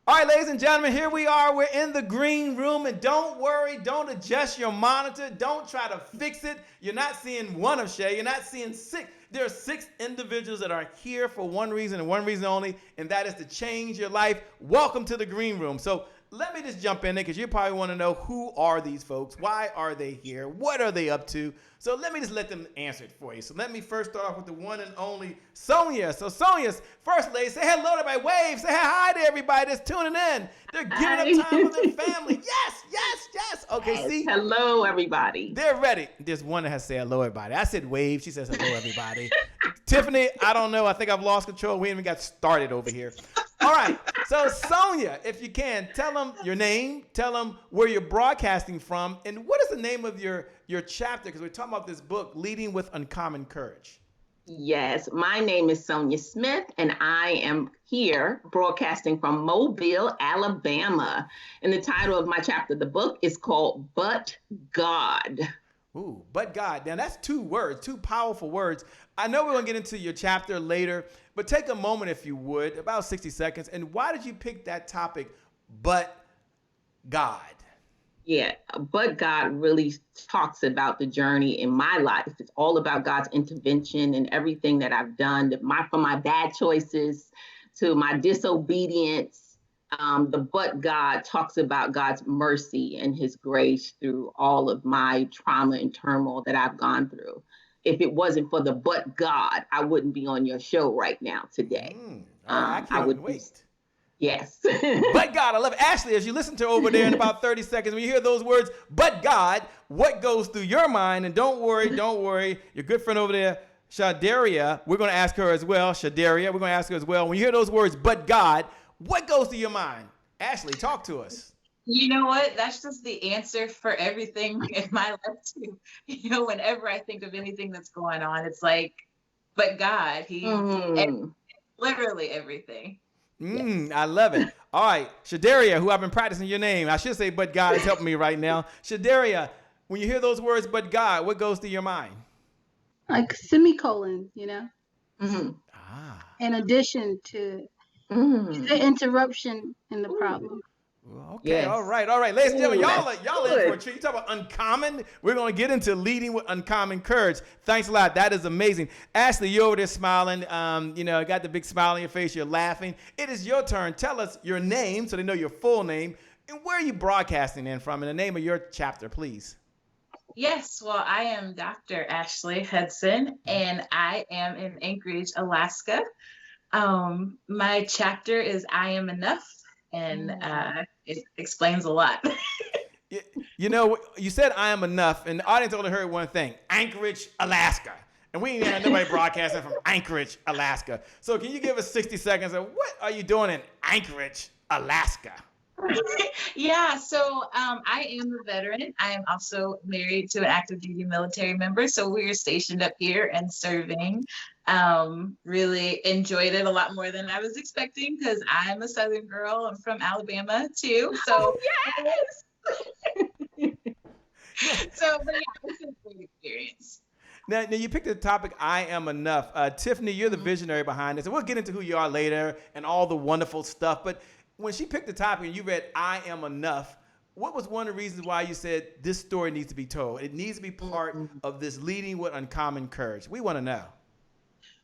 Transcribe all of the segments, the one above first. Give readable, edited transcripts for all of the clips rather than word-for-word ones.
All right, ladies and gentlemen, here we are. We're in the green room, and don't worry, don't adjust your monitor. Don't try to fix it. You're not seeing one of Shay. You're not seeing six. There are 6 individuals that are here for one reason and one reason only, and that is to change your life. Welcome to the green room. So let me just jump in there because you probably want to know, who are these folks? Why are they here? What are they up to? So let me just let them answer it for you. So let me first start off with the one and only Sonia. So Sonia's first lady, say hello to everybody. Wave, say hi to everybody that's tuning in. They're giving up time for their family. Yes, yes, yes. Okay, yes. See? Hello, everybody. They're ready. There's one that has to say hello, everybody. I said wave. She says hello, everybody. Tiffany, I don't know. I think I've lost control. We haven't even got started over here. All right. So Sonia, if you can, tell them your name, tell them where you're broadcasting from, and what is the name of your chapter? Because we're talking about this book, Leading with Uncommon Courage. Yes, my name is Sonia Smith, and I am here broadcasting from Mobile, Alabama. And the title of my chapter, the book, is called But God. Ooh, but God. Now that's 2 words, 2 powerful words. I know we're going to get into your chapter later, but take a moment, if you would, about 60 seconds. And why did you pick that topic, but God? Yeah, but God really talks about the journey in my life. It's all about God's intervention and everything that I've done, from my bad choices to my disobedience. The but God talks about God's mercy and his grace through all of my trauma and turmoil that I've gone through. If it wasn't for the but God, I wouldn't be on your show right now today. I can't wait. Yes. But God, I love it. Ashley, as you listen to over there in about 30 seconds, when you hear those words, but God, what goes through your mind? And don't worry, your good friend over there, Shadaria, we're going to ask her as well. Shadaria, we're going to ask her as well. When you hear those words, but God, what goes through your mind? Ashley, talk to us. You know what? That's just the answer for everything in my life too. Whenever I think of anything that's going on, it's like, but God, literally everything. Yes. I love it. All right, Shadaria, who I've been practicing your name. I should say, but God is helping me right now. Shadaria, when you hear those words, but God, what goes through your mind? Like semicolon, Mm-hmm. in addition to the interruption in the problem. Okay, yes. all right. Ladies and gentlemen, y'all in good. for a treat. You talk about uncommon. We're going to get into leading with uncommon courage. Thanks a lot. That is amazing. Ashley, you're over there smiling. Got the big smile on your face. You're laughing. It is your turn. Tell us your name so they know your full name. And where are you broadcasting in from? And the name of your chapter, please. Yes, well, I am Dr. Ashley Hudson, and I am in Anchorage, Alaska. My chapter is I Am Enough, and it explains a lot. You said I am enough, and the audience only heard one thing: Anchorage, Alaska. And we ain't had nobody broadcasting from Anchorage, Alaska. So can you give us 60 seconds of what are you doing in Anchorage, Alaska? Yeah, so I am a veteran. I am also married to an active duty military member. So we are stationed up here and serving. Really enjoyed it a lot more than I was expecting because I'm a Southern girl. I'm from Alabama too. So yes. But yeah, it's a great experience. Now you picked the topic, I am enough. Tiffany, you're the visionary behind this. And we'll get into who you are later and all the wonderful stuff. But when she picked the topic and you read I am enough, what was one of the reasons why you said this story needs to be told? It needs to be part of this leading with uncommon courage. We want to know.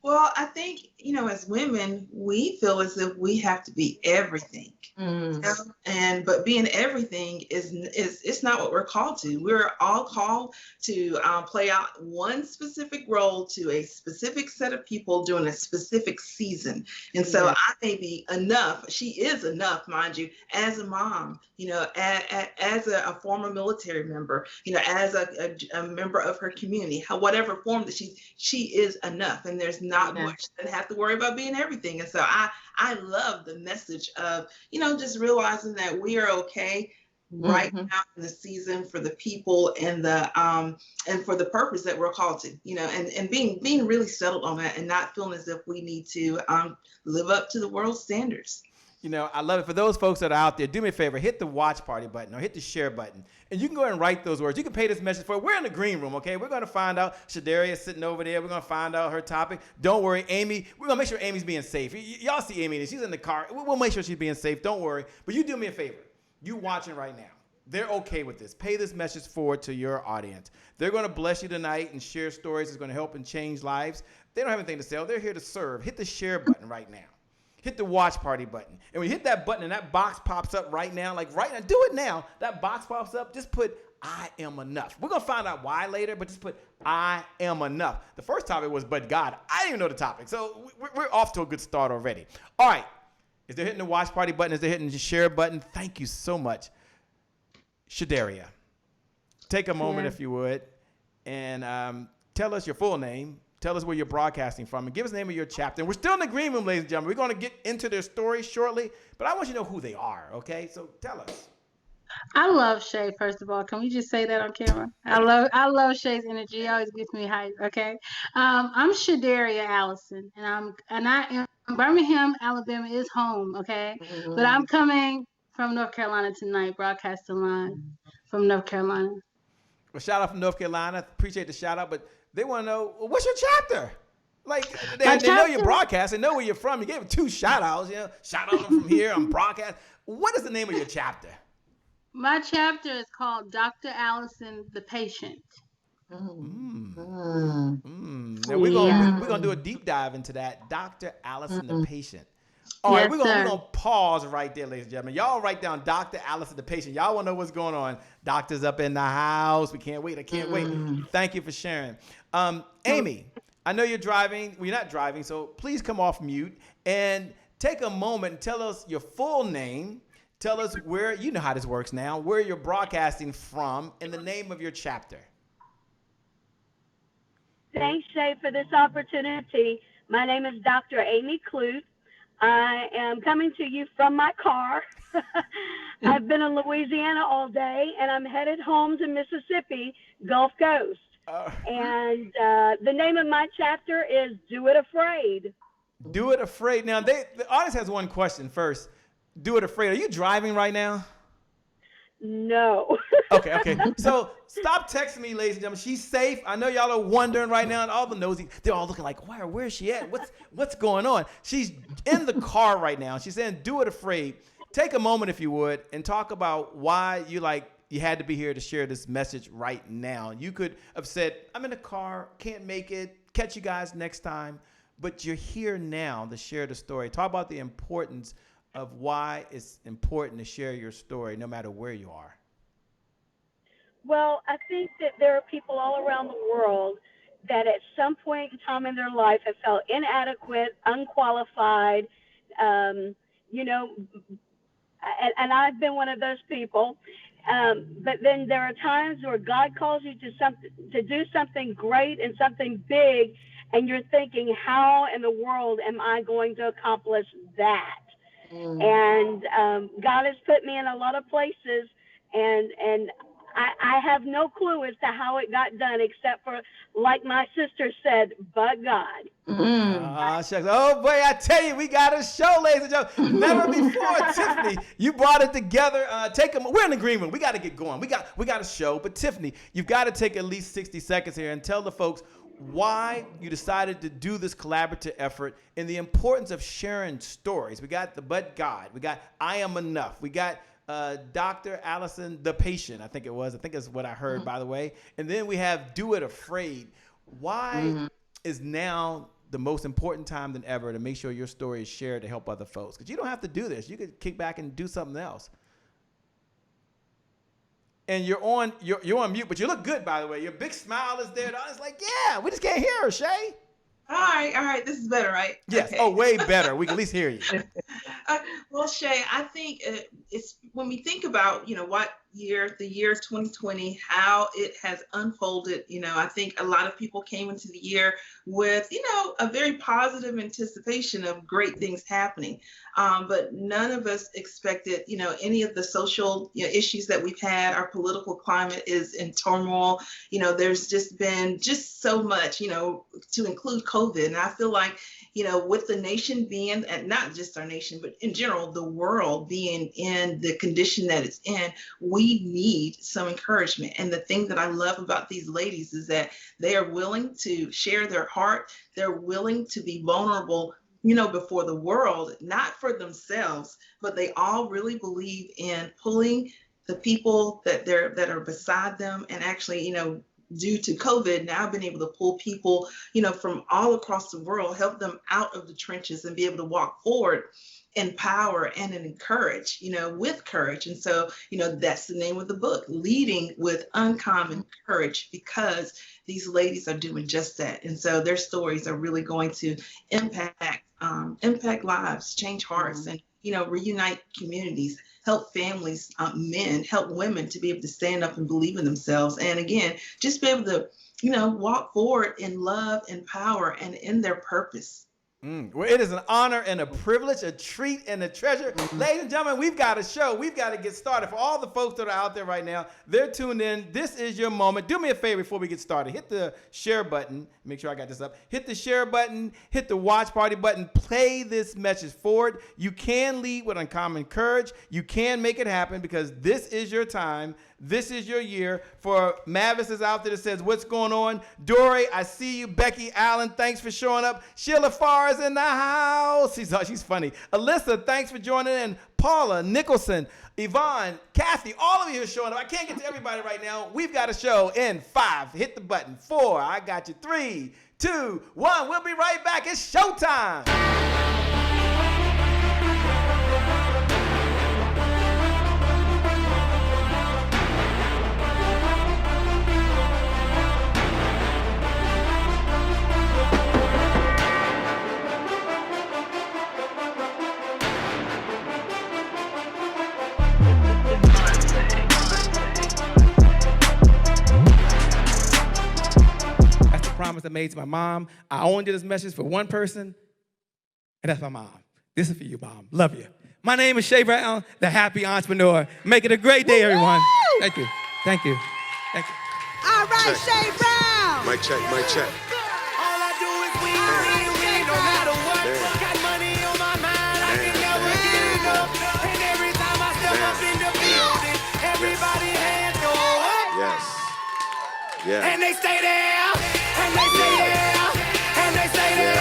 Well, I think, as women, we feel as if we have to be everything. But being everything it's not what we're called to. We're all called to play out one specific role to a specific set of people during a specific season. And so I may be enough. She is enough, mind you, as a mom, as a former military member, as a member of her community, whatever form that she is enough. And there's not much that have to worry about being everything. And so I love the message of, just realizing that we are okay right now in the season for the people and and for the purpose that we're called to, and being really settled on that and not feeling as if we need to live up to the world's standards. You know, I love it. For those folks that are out there, do me a favor, hit the watch party button or hit the share button. And you can go ahead and write those words. You can pay this message for it. We're in the green room, okay? We're going to find out. Shadaria is sitting over there. We're going to find out her topic. Don't worry, Amy. We're going to make sure Amy's being safe. Y'all see Amy. She's in the car. We'll make sure she's being safe. Don't worry. But you do me a favor. You watching right now. They're okay with this. Pay this message forward to your audience. They're going to bless you tonight and share stories that's going to help and change lives. They don't have anything to sell. They're here to serve. Hit the share button right now. Hit the watch party button. And when you hit that button and that box pops up right now, like right now, do it now. That box pops up, just put I am enough. We're going to find out why later, but just put I am enough. The first topic was but God. I didn't even know the topic. So we're off to a good start already. All right. As they're hitting the watch party button, as they're hitting the share button, thank you so much. Shadaria, take a moment if you would and tell us your full name. Tell us where you're broadcasting from and give us the name of your chapter. And we're still in the green room, ladies and gentlemen. We're going to get into their story shortly, but I want you to know who they are, okay? So tell us. I love Shay, first of all. Can we just say that on camera? I love Shay's energy. It always gets me hyped, okay? I'm Shadaria Allison, and I am Birmingham, Alabama is home, okay? Mm-hmm. But I'm coming from North Carolina tonight, broadcasting live from North Carolina. Well, shout out from North Carolina. Appreciate the shout out, but they want to know, what's your chapter? Like, they know you broadcast. They know where you're from. You gave them 2 shout outs. You know, shout out from here. I'm broadcast. What is the name of your chapter? My chapter is called Dr. Allison, the Patient. Now we're gonna do a deep dive into that. Dr. Allison, the Patient. All right, we're gonna pause right there, ladies and gentlemen. Y'all write down Dr. Allison, the Patient. Y'all want to know what's going on. Doctor's up in the house. We can't wait. I can't wait. Thank you for sharing. Amy, I know you're driving. Well, you're not driving, so please come off mute and take a moment and tell us your full name. Tell us where, you know how this works now, where you're broadcasting from and the name of your chapter. Thanks, Shay, for this opportunity. My name is Dr. Amy Clute. I am coming to you from my car. I've been in Louisiana all day, and I'm headed home to Mississippi, Gulf Coast. And the name of my chapter is Do It Afraid. Do It Afraid. Now, the audience has one question first. Do It Afraid. Are you driving right now? No. Okay. So stop texting me, ladies and gentlemen. She's safe. I know y'all are wondering right now, and all the nosy, they're all looking like, where is she at? What's going on? She's in the car right now. She's saying, Do It Afraid. Take a moment, if you would, and talk about why you had to be here to share this message right now. You could have said, I'm in the car, can't make it, catch you guys next time. But you're here now to share the story. Talk about the importance of why it's important to share your story no matter where you are. Well, I think that there are people all around the world that at some point in time in their life have felt inadequate, unqualified, and I've been one of those people. But then there are times where God calls you to do something great and something big, and you're thinking, how in the world am I going to accomplish that? And God has put me in a lot of places, and I have no clue as to how it got done, except for, like my sister said, but God. Shucks. Oh boy, I tell you, we got a show, ladies and gentlemen. Never before, Tiffany, you brought it together. We're in the green room. We got to get going. We got a show, but Tiffany, you've got to take at least 60 seconds here and tell the folks why you decided to do this collaborative effort and the importance of sharing stories. We got the But God. We got I Am Enough. We got Dr. Allison, the Patient, I think it was. I think that's what I heard, by the way. And then we have Do It Afraid. Why is now the most important time than ever to make sure your story is shared to help other folks? Because you don't have to do this. You could kick back and do something else. And you're on mute, but you look good, by the way. Your big smile is there. It's like, yeah, we just can't hear her, Shay. All right. This is better, right? Yes. Okay. Oh, way better. We can at least hear you. Well, Shay, I think it's when we think about, the year 2020, how it has unfolded, I think a lot of people came into the year with, a very positive anticipation of great things happening. But none of us expected, any of the social issues that we've had. Our political climate is in turmoil. There's just been so much, to include COVID. And I feel like, with the nation being, and not just our nation, but in general, the world being in the condition that it's in, we need some encouragement. And the thing that I love about these ladies is that they are willing to share their heart. They're willing to be vulnerable, before the world, not for themselves, but they all really believe in pulling the people that are beside them. And actually, due to COVID, now I've been able to pull people, from all across the world, help them out of the trenches and be able to walk forward in power and encourage, with courage. And so, that's the name of the book, Leading with Uncommon Courage, because these ladies are doing just that. And so their stories are really going to impact lives, change hearts, and, reunite communities, help families, men, help women to be able to stand up and believe in themselves. And again, just be able to, walk forward in love and power and in their purpose. Well, it is an honor and a privilege, a treat and a treasure. Ladies and gentlemen, we've got a show. We've got to get started. For all the folks that are out there right now, they're tuned in. This is your moment. Do me a favor before we get started. Hit the share button. Make sure I got this up. Hit the share button. Hit the watch party button. Play this message forward. You can lead with uncommon courage. You can make it happen, because this is your time. This is your year. For Mavis is out there that says, what's going on? Dory, I see you. Becky Allen, thanks for showing up. Sheila Farr is in the house. She's funny. Alyssa, thanks for joining in. Paula, Nicholson, Yvonne, Kathy, all of you are showing up. I can't get to everybody right now. We've got a show in 5. Hit the button. 4. I got you. 3, 2, 1. We'll be right back. It's showtime. Promise I made to my mom. I only did this message for one person, and that's my mom. This is for you, Mom. Love you. My name is Shay Brown, the happy entrepreneur. Make it a great day, everyone. Thank you. Thank you. Thank you. All right, Shay Brown. Mic check, mic check. All I do is win, no matter what. Got money on my mind, I can never get enough. And every time I step up in the building, everybody hands go up. Yes. Yeah. And they stay there. And they stay there, and they stay there.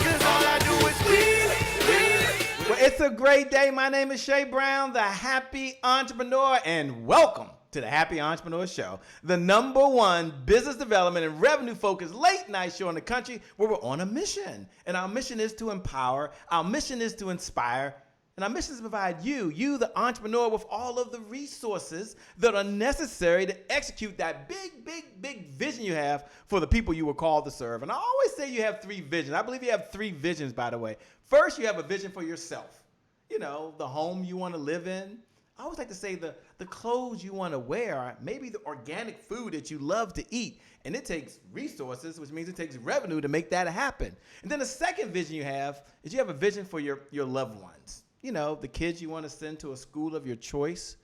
Cause all I do is win. Well, it's a great day. My name is Shay Brown, the happy entrepreneur, and welcome to the Happy Entrepreneur Show, the #1 business development and revenue focused late night show in the country, where we're on a mission. And our mission is to empower, our mission is to inspire, and our mission is to provide you, the entrepreneur, with all of the resources that are necessary to execute that big vision you have for the people you were called to serve. And I always say you have 3 visions. I believe you have 3 visions, by the way. First, you have a vision for yourself. The home you want to live in. I always like to say the clothes you want to wear, maybe the organic food that you love to eat. And it takes resources, which means it takes revenue to make that happen. And then the second vision you have is you have a vision for your loved ones. The kids you want to send to a school of your choice,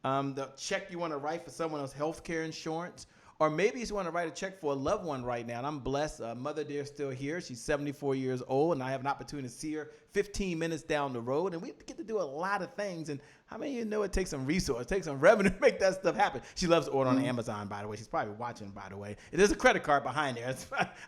the check you want to write for someone else's health care insurance, or maybe you want to write a check for a loved one right now. And I'm blessed. Mother dear is still here. She's 74 years old, and I have an opportunity to see her 15 minutes down the road. And we get to do a lot of things. And how many of you know it takes some resource, it takes some revenue to make that stuff happen? She loves to order on Amazon, by the way. She's probably watching, by the way. There's a credit card behind there.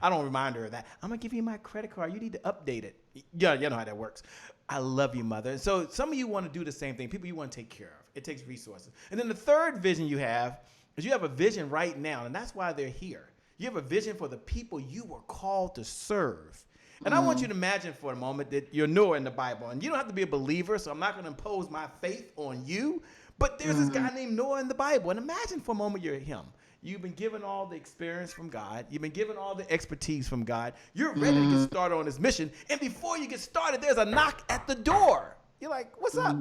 I don't remind her of that. I'm going to give you my credit card. You need to update it. Yeah, you know how that works. I love you, Mother. And so some of you want to do the same thing. People you want to take care of. It takes resources. And then the third vision you have is you have a vision right now, and that's why they're here. You have a vision for the people you were called to serve. And I want you to imagine for a moment that you're Noah in the Bible. And you don't have to be a believer, so I'm not going to impose my faith on you. But there's this guy named Noah in the Bible. And imagine for a moment you're him. You've been given all the experience from God. You've been given all the expertise from God. You're ready to get started on this mission. And before you get started, there's a knock at the door. You're like, what's up?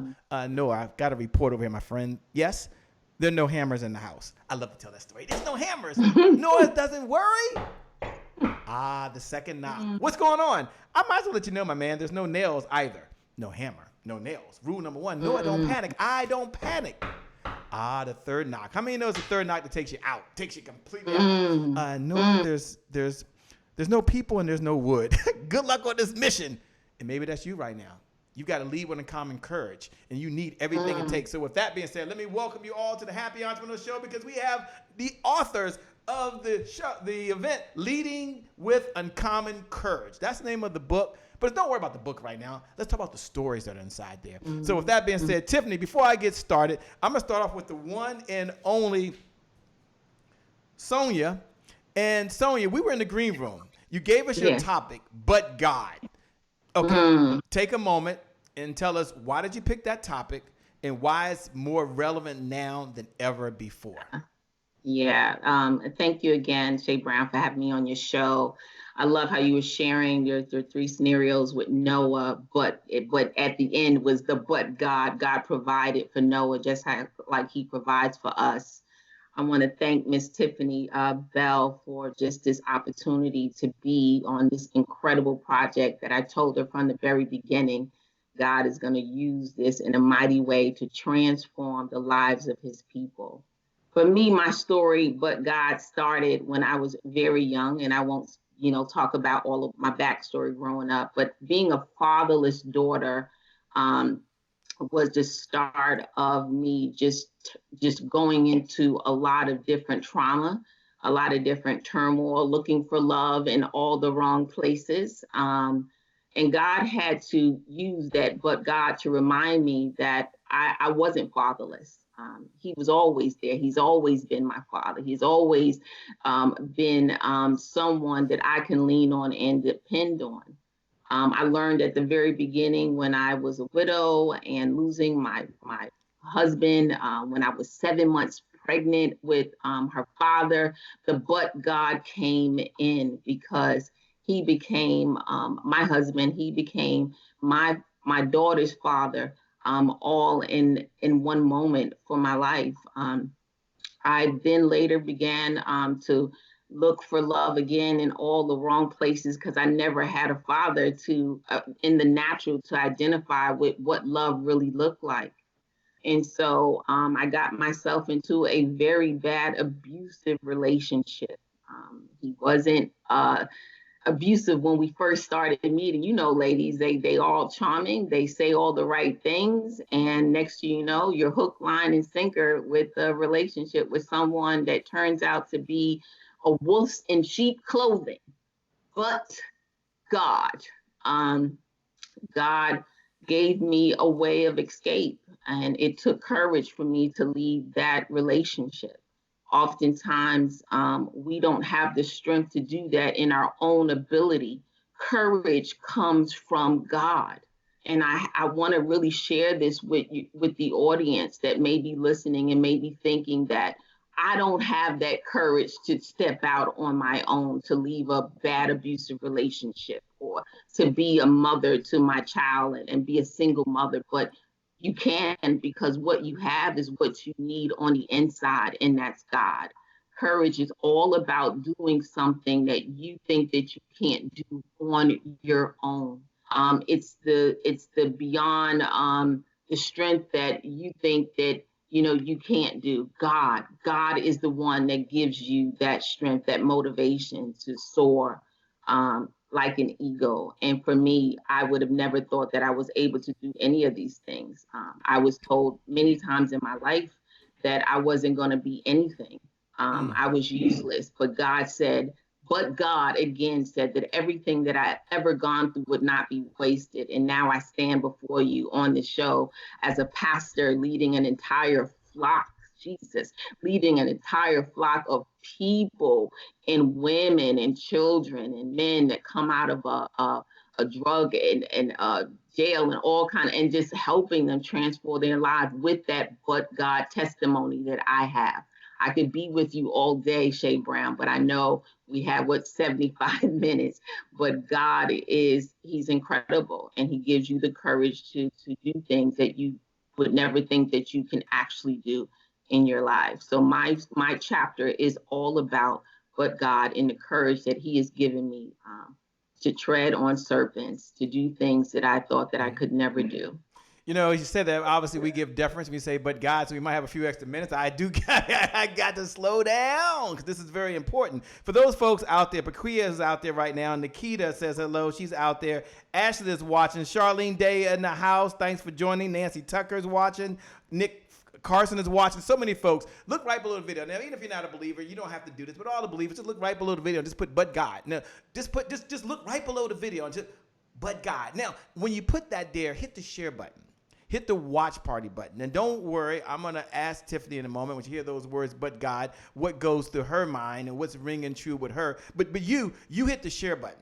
Noah, I've got a report over here, my friend. Yes, there are no hammers in the house. I love to tell that story. There's no hammers. Noah doesn't worry. The second knock. What's going on? I might as well let you know, my man, there's no nails either. No hammer, no nails. Rule number 1, Noah, don't panic. I don't panic. The third knock. How many knows the third knock that takes you out, takes you completely out? Noah, there's There's no people and there's no wood. Good luck on this mission. And maybe that's you right now. You got to lead with uncommon courage, and you need everything it takes. So with that being said, let me welcome you all to the Happy Entrepreneur Show, because we have the authors of the show, the event, Leading with Uncommon Courage. That's the name of the book. But don't worry about the book right now. Let's talk about the stories that are inside there. So with that being said, Tiffany, before I get started, I'm going to start off with the one and only Sonia. And Sonia, we were in the green room. You gave us your topic, but God. Okay, take a moment and tell us, why did you pick that topic and why it's more relevant now than ever before? Yeah, thank you again, Shay Brown, for having me on your show. I love how you were sharing your 3 scenarios with Noah, but at the end was the but God. God provided for Noah just like he provides for us. I want to thank Miss Tiffany Bell for just this opportunity to be on this incredible project that I told her from the very beginning. God is going to use this in a mighty way to transform the lives of his people. For me, my story, but God, started when I was very young, and I won't, talk about all of my backstory growing up, but being a fatherless daughter was the start of me just going into a lot of different trauma, a lot of different turmoil, looking for love in all the wrong places. And God had to use that, but God, to remind me that I wasn't fatherless. He was always there. He's always been my father. He's always been someone that I can lean on and depend on. I learned at the very beginning, when I was a widow and losing my husband, when I was 7 months pregnant with her father, the but God came in, because he became my husband. He became my daughter's father, all in one moment for my life. I then later began to look for love again in all the wrong places, because I never had a father to, in the natural, to identify with what love really looked like. And so I got myself into a very bad abusive relationship. He wasn't abusive when we first started meeting. Ladies, they all charming, they say all the right things, and next thing you know, you're hook, line, and sinker with a relationship with someone that turns out to be a wolf in sheep clothing. But God, God gave me a way of escape, and it took courage for me to leave that relationship. Oftentimes, we don't have the strength to do that in our own ability. Courage comes from God. And I want to really share this with you, with the audience that may be listening and may be thinking that I don't have that courage to step out on my own, to leave a bad abusive relationship, or to be a mother to my child and be a single mother. But you can, because what you have is what you need on the inside, and that's God. Courage is all about doing something that you think that you can't do on your own. It's the beyond the strength that you think that you can't do. God is the one that gives you that strength, that motivation to soar like an eagle. And for me, I would have never thought that I was able to do any of these things. I was told many times in my life that I wasn't going to be anything. I was useless, but God said, but God again said that everything that I ever gone through would not be wasted. And now I stand before you on the show as a pastor leading an entire flock, leading an entire flock of people and women and children and men that come out of a drug and jail and all kind of, and just helping them transform their lives with that but God testimony that I have. I could be with you all day, Shay Brown, but I know we have 75 minutes, but God he's incredible, and he gives you the courage to do things that you would never think that you can actually do in your life. So my chapter is all about but God and the courage that he has given me to tread on serpents, to do things that I thought that I could never do. You know, you said that obviously we give deference when we say, but God, so we might have a few extra minutes. I got to slow down because this is very important. For those folks out there, Paquia is out there right now. Nikita says hello. She's out there. Ashley is watching. Charlene Day in the house. Thanks for joining. Nancy Tucker is watching. Nick Carson is watching. So many folks. Look right below the video. Now, even if you're not a believer, you don't have to do this, but all the believers, just look right below the video and just put, but God. Now, just look right below the video and just, but God. Now, when you put that there, hit the share button. Hit the watch party button. And don't worry, I'm going to ask Tiffany in a moment when you hear those words, but God, what goes through her mind and what's ringing true with her. But you hit the share button.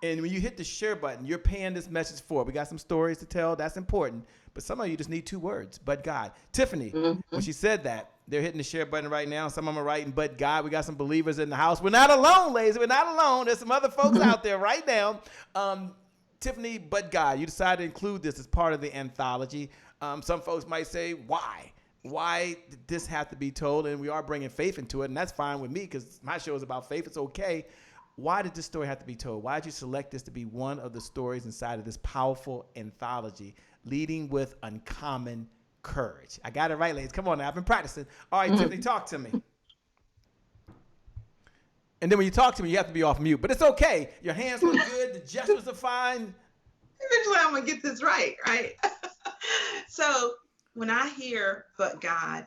And when you hit the share button, you're paying this message forward. We got some stories to tell. That's important. But some of you just need 2 words, but God. Tiffany, when she said that, they're hitting the share button right now. Some of them are writing, but God. We got some believers in the house. We're not alone, ladies. We're not alone. There's some other folks out there right now. Tiffany, but God, you decided to include this as part of the anthology. Some folks might say, why? Why did this have to be told? And we are bringing faith into it, and that's fine with me because my show is about faith. It's okay. Why did this story have to be told? Why did you select this to be one of the stories inside of this powerful anthology, leading with uncommon courage? I got it right, ladies. Come on now. I've been practicing. All right, Tiffany, talk to me. And then when you talk to me, you have to be off mute. But it's okay. Your hands look good. The gestures are fine. Eventually, I'm going to get this right? So when I hear but God,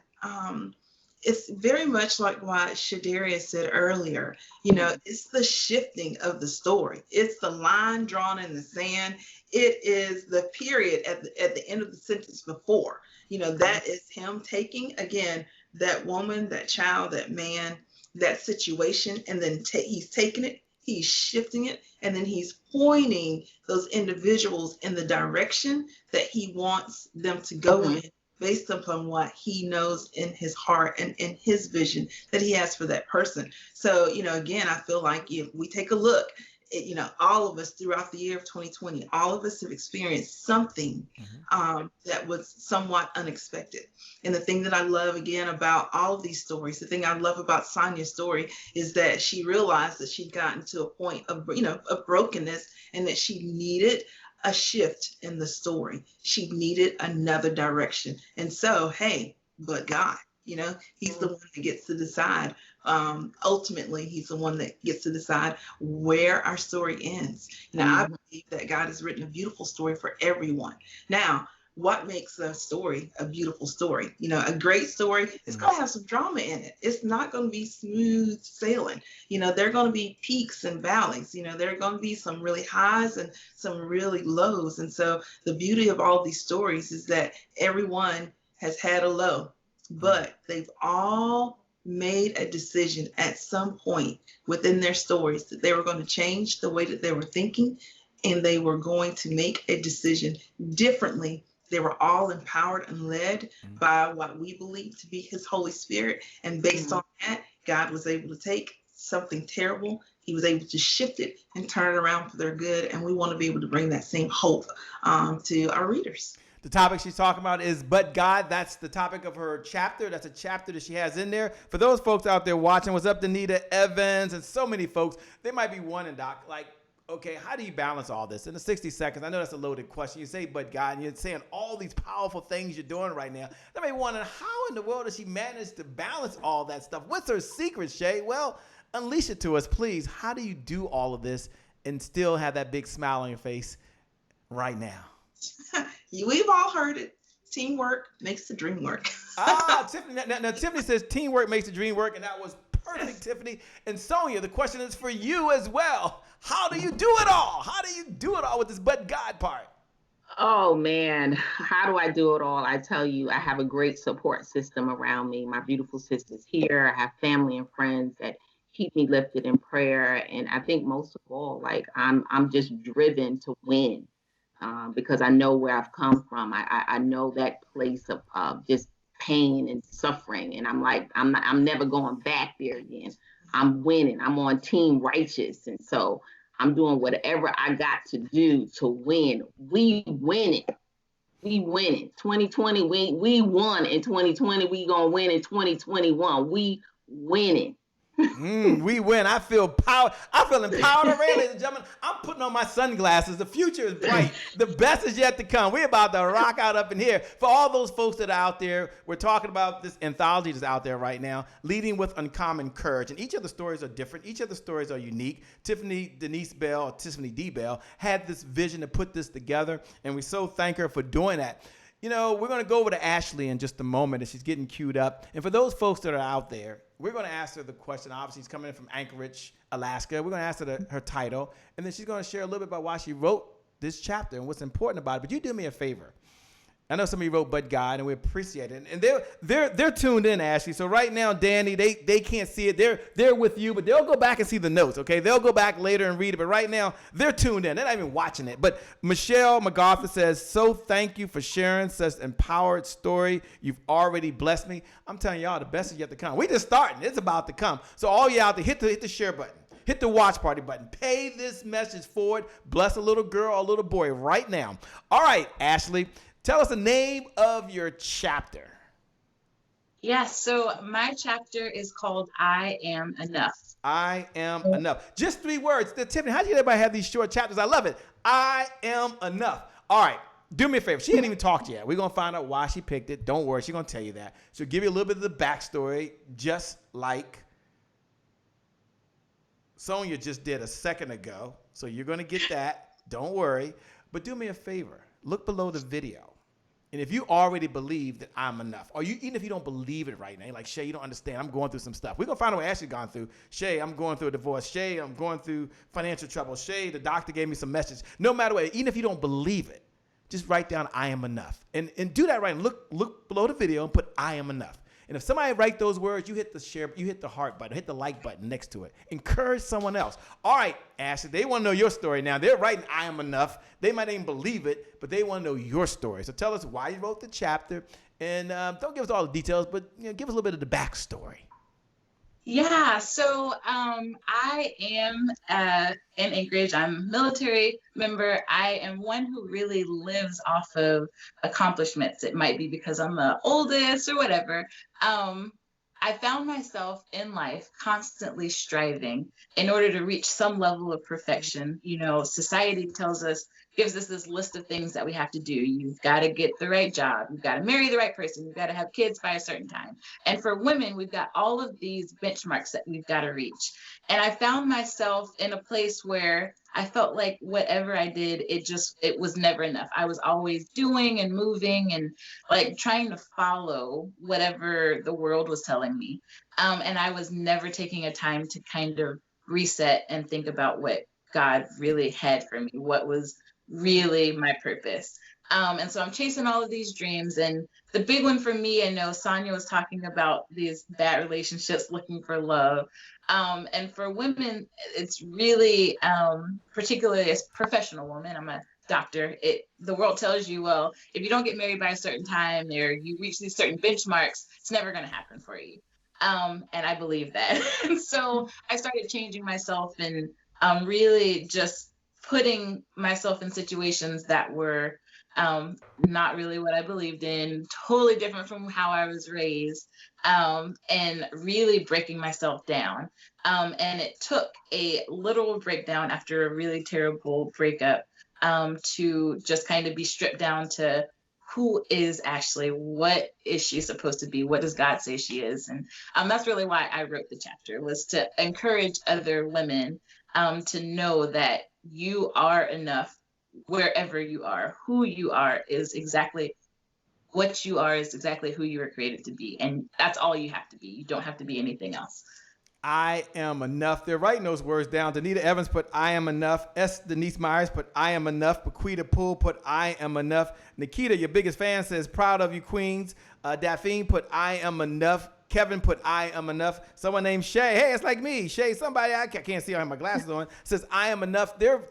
it's very much like what Shadaria said earlier. You know, it's the shifting of the story. It's the line drawn in the sand. It is the period at the end of the sentence before. You know, that is him taking, again, that woman, that child, that man, that situation, and then he's taking it, he's shifting it, and then he's pointing those individuals in the direction that he wants them to go in based upon what he knows in his heart and in his vision that he has for that person. So, you know, again, I feel like if we take a look, you know, all of us throughout the year of 2020, all of us have experienced something that was somewhat unexpected. And the thing that I love, again, about all of these stories, the thing I love about Sonia's story is that she realized that she'd gotten to a point of, you know, of brokenness and that she needed a shift in the story. She needed another direction. And so, hey, but God, you know, he's the one that gets to decide. Ultimately, he's the one that gets to decide where our story ends. Now, I believe that God has written a beautiful story for everyone. Now, what makes a story a beautiful story? You know, a great story is going to have some drama in it. It's not going to be smooth sailing. You know, there are going to be peaks and valleys. You know, there are going to be some really highs and some really lows. And so the beauty of all these stories is that everyone has had a low, but they've all made a decision at some point within their stories that they were going to change the way that they were thinking, and they were going to make a decision differently. They were all empowered and led by what we believe to be his Holy Spirit. And based on that, God was able to take something terrible. He was able to shift it and turn it around for their good. And we want to be able to bring that same hope to our readers. The topic she's talking about is But God. That's the topic of her chapter. That's a chapter that she has in there. For those folks out there watching, what's up, Danita Evans, and so many folks, they might be wondering, Doc, like, okay, how do you balance all this? In the 60 seconds, I know that's a loaded question. You say, but God, and you're saying all these powerful things you're doing right now. They may be wondering, how in the world does she manage to balance all that stuff? What's her secret, Shay? Well, unleash it to us, please. How do you do all of this and still have that big smile on your face right now? We've all heard it. Teamwork makes the dream work. Tiffany. Now, Tiffany says teamwork makes the dream work, and that was perfect, Tiffany. And Sonia, the question is for you as well. How do you do it all? How do you do it all with this but God part? Oh, man. How do I do it all? I tell you, I have a great support system around me. My beautiful sisters here. I have family and friends that keep me lifted in prayer. And I think most of all, like, I'm just driven to win. Because I know where I've come from. I know that place of just pain and suffering. And I'm like, I'm never going back there again. I'm winning. I'm on Team Righteous. And so I'm doing whatever I got to do to win. We winning. We winning. 2020, we won in 2020. We going to win in 2021. We winning. We win. I feel power. I feel empowered already, ladies and gentlemen. I'm putting on my sunglasses. The future is bright. The best is yet to come. We're about to rock out up in here. For all those folks that are out there, we're talking about this anthology that's out there right now, Leading with Uncommon Courage. And each of the stories are different. Each of the stories are unique. Tiffany D. Bell, had this vision to put this together, and we so thank her for doing that. You know, we're going to go over to Ashley in just a moment as she's getting queued up. And for those folks that are out there, we're going to ask her the question. Obviously, she's coming in from Anchorage, Alaska. We're going to ask her her title, and then she's going to share a little bit about why she wrote this chapter and what's important about it. But you do me a favor. I know somebody wrote "But God," and we appreciate it. And they're tuned in, Ashley. So right now, Danny, they can't see it. They're with you, but they'll go back and see the notes. Okay, they'll go back later and read it. But right now, they're tuned in. They're not even watching it. But Michelle MacArthur says, "So thank you for sharing such empowered story. You've already blessed me." I'm telling y'all, the best is yet to come. We just starting. It's about to come. So all y'all out there, hit the share button. Hit the watch party button. Pay this message forward. Bless a little girl or a little boy right now. All right, Ashley. Tell us the name of your chapter. Yes, so my chapter is called I Am Enough. I am enough. Just 3 words. Tiffany, how do you everybody have these short chapters? I love it. I am enough. All right, do me a favor. She ain't even talked yet. We're going to find out why she picked it. Don't worry, she's going to tell you that. She'll give you a little bit of the backstory, just like Sonia just did a second ago. So you're going to get that. Don't worry. But do me a favor. Look below the video. And if you already believe that I'm enough, or even if you don't believe it right now, you're like, Shay, you don't understand. I'm going through some stuff. We're going to find out what Ashley gone through. Shay, I'm going through a divorce. Shay, I'm going through financial trouble. Shay, the doctor gave me some message. No matter what, even if you don't believe it, just write down I am enough. And do that right. And look below the video and put I am enough. And if somebody write those words, you hit the share, you hit the heart button, hit the like button next to it. Encourage someone else. All right, Ashley, they want to know your story now. They're writing I am enough. They might not even believe it, but they want to know your story. So tell us why you wrote the chapter. And don't give us all the details, but give us a little bit of the backstory. Yeah, so I am in Anchorage. I'm a military member. I am one who really lives off of accomplishments. It might be because I'm the oldest or whatever. I found myself in life constantly striving in order to reach some level of perfection. You know, society gives us this list of things that we have to do. You've got to get the right job. You've got to marry the right person. You've got to have kids by a certain time. And for women, we've got all of these benchmarks that we've got to reach. And I found myself in a place where I felt like whatever I did, it was never enough. I was always doing and moving and like trying to follow whatever the world was telling me. And I was never taking a time to kind of reset and think about what God really had for me, what was really my purpose. And so I'm chasing all of these dreams. And the big one for me, I know Sonia was talking about these bad relationships, looking for love. And for women, it's really, particularly as a professional woman, I'm a doctor, the world tells you, well, if you don't get married by a certain time or you reach these certain benchmarks, it's never going to happen for you. And I believe that. And so I started changing myself and really just putting myself in situations that were not really what I believed in, totally different from how I was raised, and really breaking myself down. And it took a literal breakdown after a really terrible breakup to just kind of be stripped down to who is Ashley? What is she supposed to be? What does God say she is? And that's really why I wrote the chapter, was to encourage other women to know that you are enough wherever you are. Who you are is exactly what you are, is exactly who you were created to be. And that's all you have to be. You don't have to be anything else. I am enough. They're writing those words down. Danita Evans put I am enough. S. Denise Myers put I am enough. Bequita Poole put I am enough. Nikita, your biggest fan, says proud of you, Queens. Daphne put I am enough. Kevin put I am enough. Someone named Shay. Hey, it's like me. Shay, somebody I can't see, I have my glasses on, says I am enough. They're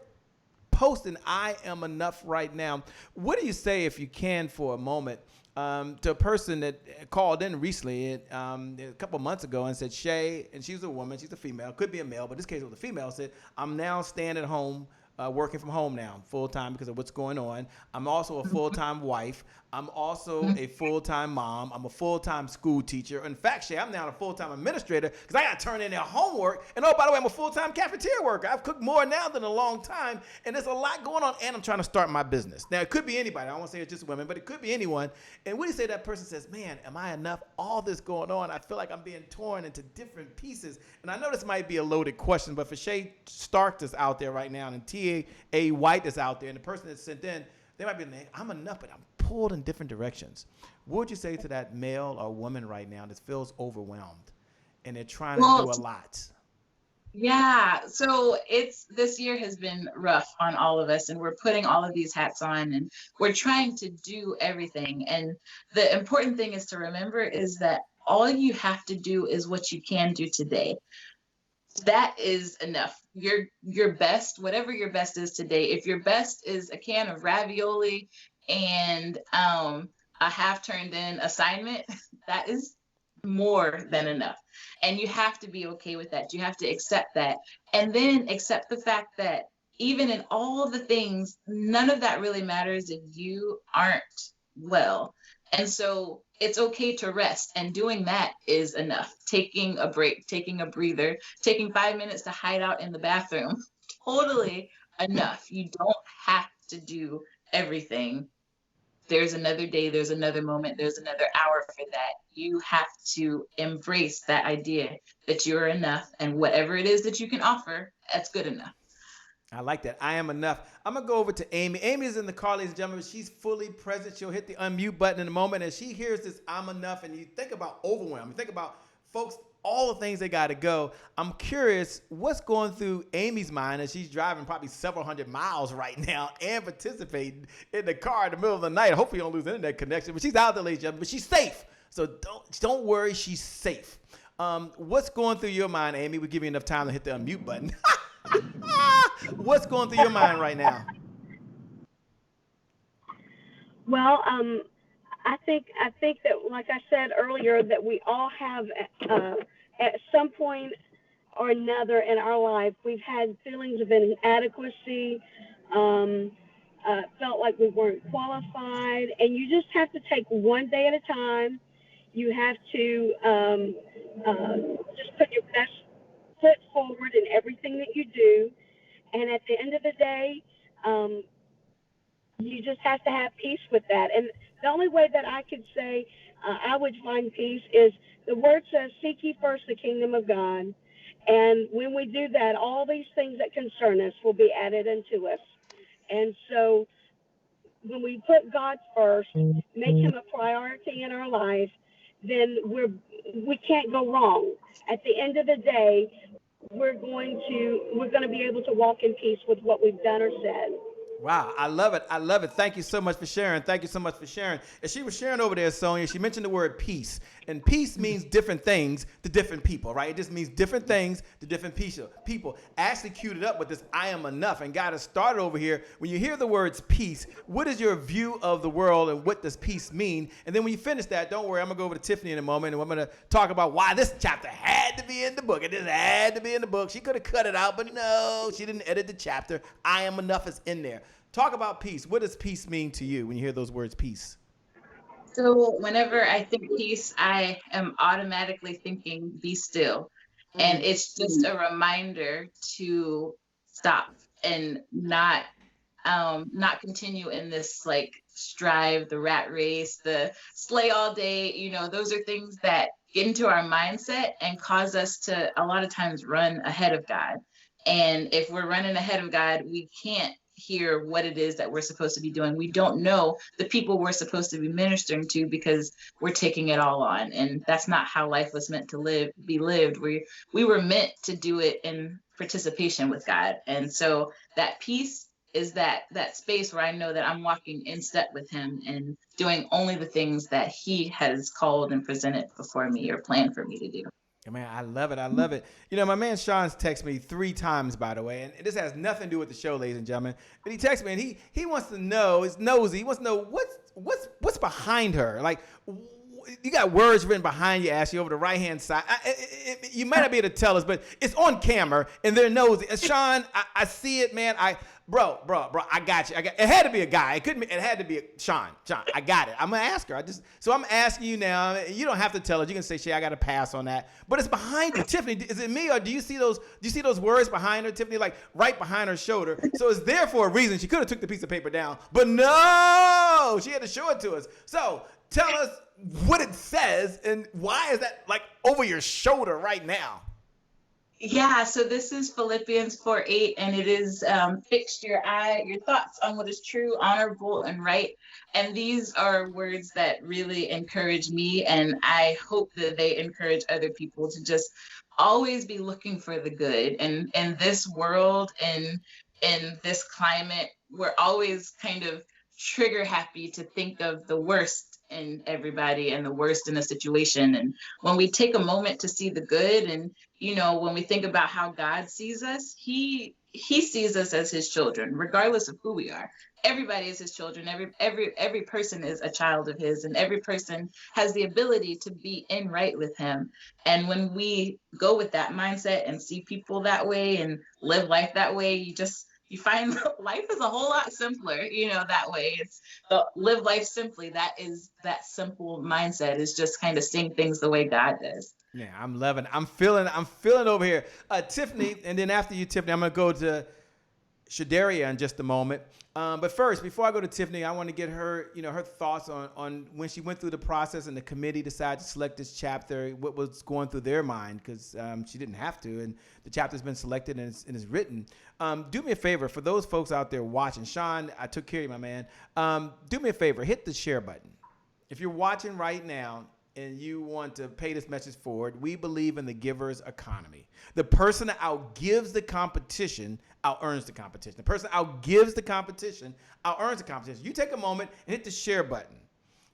posting I am enough right now. What do you say, if you can, for a moment, to a person that called in recently a couple months ago and said, Shay, and she's a woman, she's a female, could be a male, but in this case it was a female, said, I'm now staying at home working from home now, full time because of what's going on. I'm also a full time wife. I'm also a full time mom. I'm a full time school teacher. In fact, Shay, I'm now a full time administrator because I got to turn in their homework. And oh, by the way, I'm a full time cafeteria worker. I've cooked more now than a long time, and there's a lot going on. And I'm trying to start my business. Now, it could be anybody. I don't want to say it's just women, but it could be anyone. And when you say that person says, "Man, am I enough? All this going on, I feel like I'm being torn into different pieces." And I know this might be a loaded question, but for Shay Stark that's out there right now, and T.A. White that's out there, and the person that's sent in, they might be like, "I'm enough, but I'm pulled in different directions." What would you say to that male or woman right now that feels overwhelmed and they're trying to do a lot? Yeah, so this year has been rough on all of us, and we're putting all of these hats on, and we're trying to do everything. And the important thing is to remember is that all you have to do is what you can do today. That is enough. Your best, whatever your best is today. If your best is a can of ravioli and a half turned in assignment, that is more than enough. And you have to be okay with that. You have to accept that. And then accept the fact that even in all the things, none of that really matters if you aren't well. And so it's okay to rest. And doing that is enough. Taking a break, taking a breather, taking 5 minutes to hide out in the bathroom, totally enough. You don't have to do everything. There's another day, there's another moment, there's another hour for that. You have to embrace that idea that you're enough, and whatever it is that you can offer, that's good enough. I like that. I am enough. I'm going to go over to Amy. Amy is in the car, ladies and gentlemen. She's fully present. She'll hit the unmute button in a moment. As she hears this, I'm enough, and you think about overwhelm. You think about folks, all the things they got to go. I'm curious what's going through Amy's mind as she's driving probably several hundred miles right now and participating in the car in the middle of the night. Hopefully you don't lose internet connection, but she's out there, ladies and gentlemen, but she's safe. So don't worry, she's safe. What's going through your mind, Amy? We'll give you enough time to hit the unmute button. What's going through your mind right now? Well, I think that, like I said earlier, that we all have at some point or another in our life, we've had feelings of inadequacy, felt like we weren't qualified, and you just have to take one day at a time. You have to just put your best foot forward in everything that you do, and at the end of the day, you just have to have peace with that. And the only way that I could say I would find peace is the word says, "Seek ye first the kingdom of God." And when we do that, all these things that concern us will be added unto us. And so when we put God first, make him a priority in our life, then we can't go wrong. At the end of the day, we're going to be able to walk in peace with what we've done or said. Wow, I love it. I love it. Thank you so much for sharing. Thank you so much for sharing. As she was sharing over there, Sonia, she mentioned the word peace. And peace means different things to different people, right? It just means different things to different people. Ashley queued it up with this, "I am enough," and got us started over here. When you hear the words peace, what is your view of the world and what does peace mean? And then when you finish that, don't worry, I'm going to go over to Tiffany in a moment, and I'm going to talk about why this chapter had to be in the book. It just had to be in the book. She could have cut it out, but no, she didn't edit the chapter. I am enough is in there. Talk about peace. What does peace mean to you when you hear those words, peace? So whenever I think peace, I am automatically thinking be still. And it's just a reminder to stop and not continue in this like strive, the rat race, the slay all day. Those are things that get into our mindset and cause us to a lot of times run ahead of God. And if we're running ahead of God, we can't hear what it is that we're supposed to be doing. We don't know the people we're supposed to be ministering to because we're taking it all on. And that's not how life was meant to be lived. We were meant to do it in participation with God. And so that peace is that space where I know that I'm walking in step with him and doing only the things that he has called and presented before me or planned for me to do. Man, I love it. I love it. My man Sean's texted me 3 times, by the way, and this has nothing to do with the show, ladies and gentlemen. But he texted me, and he wants to know, he's nosy. He wants to know what's behind her. Like, you got words written behind you, Ashley, over the right-hand side. You might not be able to tell us, but it's on camera, and they're nosy. Sean, I see it, man. Bro, I got you. It had to be a guy. It couldn't be. It had to be Sean, I got it. I'm gonna ask her. So I'm asking you now. You don't have to tell us. You can say, Shay, I got to pass on that. But it's behind you, Tiffany. Is it me, or do you see those? Do you see those words behind her, Tiffany, like right behind her shoulder? So it's there for a reason. She could have took the piece of paper down, but no, she had to show it to us. So tell us what it says and why is that like over your shoulder right now? Yeah, so this is Philippians 4:8, and it is fix your thoughts on what is true, honorable, and right. And these are words that really encourage me, and I hope that they encourage other people to just always be looking for the good. And in this world and in this climate, we're always kind of trigger happy to think of the worst in everybody and the worst in a situation. And when we take a moment to see the good, and when we think about how God sees us, he sees us as his children, regardless of who we are. Everybody is his children. Every person is a child of his, and every person has the ability to be in right with him. And when we go with that mindset and see people that way and live life that way, you find life is a whole lot simpler, that way. It's live life simply. That simple mindset is just kind of seeing things the way God does. Yeah, I'm loving it. I'm feeling over here. Tiffany, and then after you, Tiffany, I'm going to go to Shadaria in just a moment. But first, before I go to Tiffany, I want to get her, her thoughts on when she went through the process and the committee decided to select this chapter, what was going through their mind, because she didn't have to, and the chapter's been selected and it's written. Do me a favor, for those folks out there watching, Sean, I took care of you, my man. Do me a favor, hit the share button. If you're watching right now, and you want to pay this message forward, we believe in the giver's economy. The person that outgives the competition out-earns the competition. The person that outgives the competition out-earns the competition. You take a moment and hit the share button.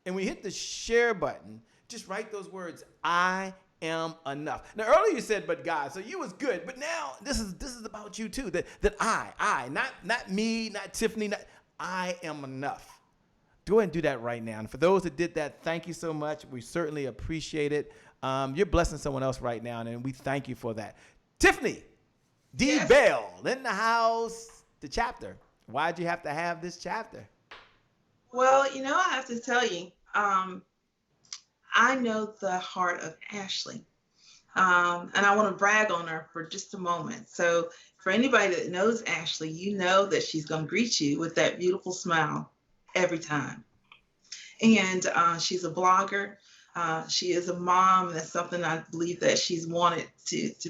And when you hit the share button, just write those words, I am enough. Now, earlier you said, but God, so you was good. But now this is about you too, that I, not me, not Tiffany, I am enough. Go ahead and do that right now. And for those that did that, thank you so much. We certainly appreciate it. You're blessing someone else right now, and we thank you for that. Tiffany Bell in the house, the chapter. Why'd you have to have this chapter? Well, I have to tell you, I know the heart of Ashley, and I want to brag on her for just a moment. So for anybody that knows Ashley, you know that she's going to greet you with that beautiful smile every time. And she's a blogger. She is a mom. That's something I believe that she's wanted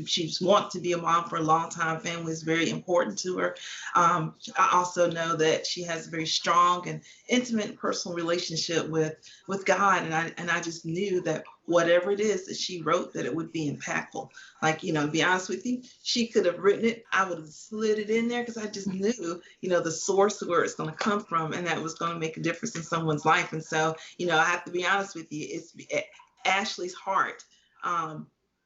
she's wanted to be a mom for a long time. Family is very important to her. I also know that she has a very strong and intimate personal relationship with God. And I just knew that whatever it is that she wrote, that it would be impactful. Like, to be honest with you, she could have written it. I would have slid it in there because I just knew, the source of where it's going to come from, and that was going to make a difference in someone's life. And so, I have to be honest with you, it's Ashley's heart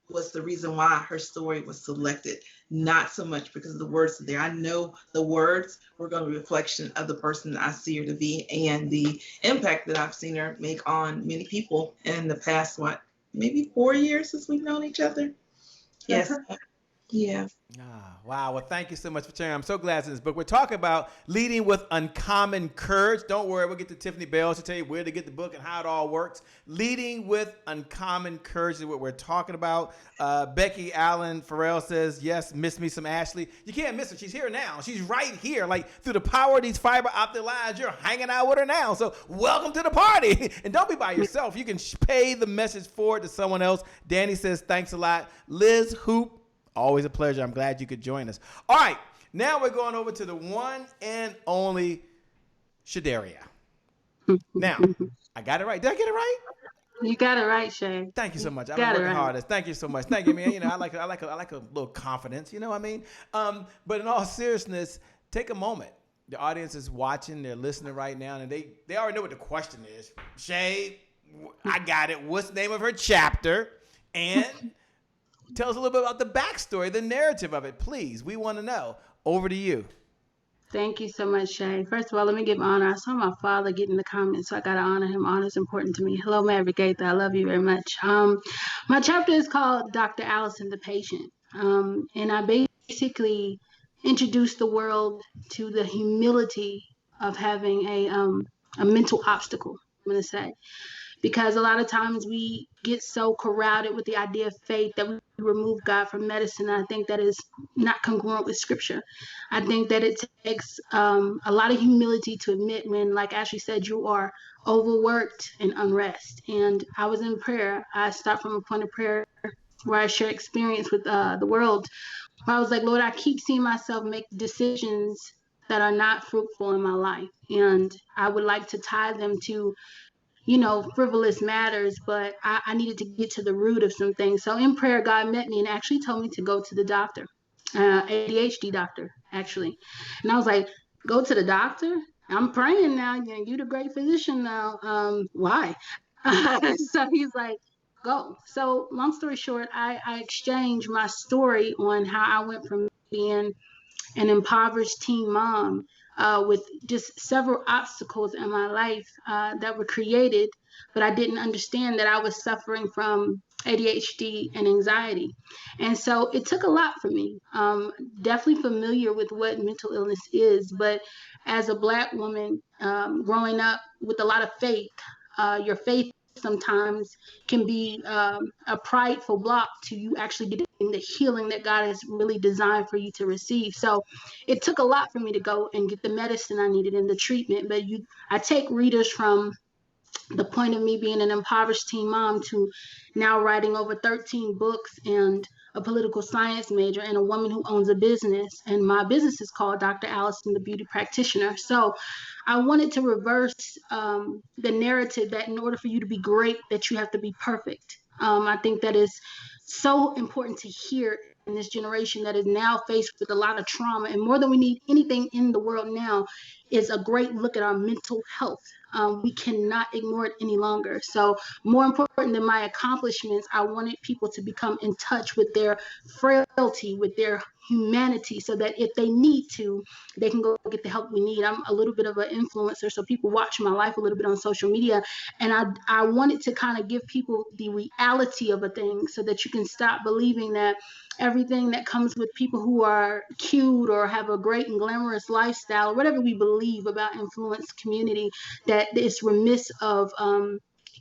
was the reason why her story was selected, not so much because of the words there. I know the words were going to be a reflection of the person that I see her to be and the impact that I've seen her make on many people in the past, maybe 4 years since we've known each other. Yes. Yeah. Wow. Well, thank you so much for sharing. I'm so glad it's in this book. We're talking about leading with uncommon courage. Don't worry. We'll get to Tiffany Bell to tell you where to get the book and how it all works. Leading with uncommon courage is what we're talking about. Becky Allen Farrell says, yes, miss me some Ashley. You can't miss her. She's here now. She's right here. Like through the power of these fiber optic lines, you're hanging out with her now. So welcome to the party. And don't be by yourself. You can pay the message forward to someone else. Danny says, thanks a lot. Liz Hoop. Always a pleasure. I'm glad you could join us. All right. Now we're going over to the one and only Shadaria. Now, I got it right. Did I get it right? You got it right, Shay. Thank you so much. I'm working hard. Thank you so much. Thank you, man. I like a little confidence. You know what I mean? But in all seriousness, take a moment. The audience is watching. They're listening right now, and they already know what the question is. Shay, I got it. What's the name of her chapter? And tell us a little bit about the backstory, the narrative of it, please. We want to know. Over to you. Thank you so much, Shay. First of all, let me give honor. I saw my father get in the comments, so I gotta honor him. Honor is important to me. Hello, Maverick Gaither. I love you very much. My chapter is called Dr. Allison the Patient. And I basically introduced the world to the humility of having a mental obstacle, I'm gonna say. Because a lot of times we get so corralled with the idea of faith that we remove God from medicine. I think that is not congruent with scripture. I think that it takes a lot of humility to admit when, like Ashley said, you are overworked and unrest. And I was in prayer. I stopped from a point of prayer where I shared experience with the world. Where I was like, Lord, I keep seeing myself make decisions that are not fruitful in my life. And I would like to tie them to frivolous matters, but I needed to get to the root of some things. So in prayer, God met me and actually told me to go to the doctor, ADHD doctor, actually. And I was like, go to the doctor? I'm praying now. You the great physician now. Why? So he's like, go. So long story short, I exchanged my story on how I went from being an impoverished teen mom with just several obstacles in my life that were created, but I didn't understand that I was suffering from ADHD and anxiety. And so it took a lot for me. Definitely familiar with what mental illness is, but as a Black woman growing up with a lot of faith, your faith sometimes can be a prideful block to you actually getting the healing that God has really designed for you to receive. So it took a lot for me to go and get the medicine I needed and the treatment. But I take readers from the point of me being an impoverished teen mom to now writing over 13 books and a political science major and a woman who owns a business. And my business is called Dr. Allison, the Beauty Practitioner. So I wanted to reverse the narrative that in order for you to be great, that you have to be perfect. I think that is so important to hear in this generation that is now faced with a lot of trauma. And more than we need anything in the world now is a great look at our mental health. We cannot ignore it any longer. So more important than my accomplishments, I wanted people to become in touch with their frailty, with their humanity, so that if they need to, they can go get the help we need. I'm a little bit of an influencer, so people watch my life a little bit on social media. And I wanted to kind of give people the reality of a thing so that you can stop believing that everything that comes with people who are cute or have a great and glamorous lifestyle, or whatever we believe about influence community, that it's remiss of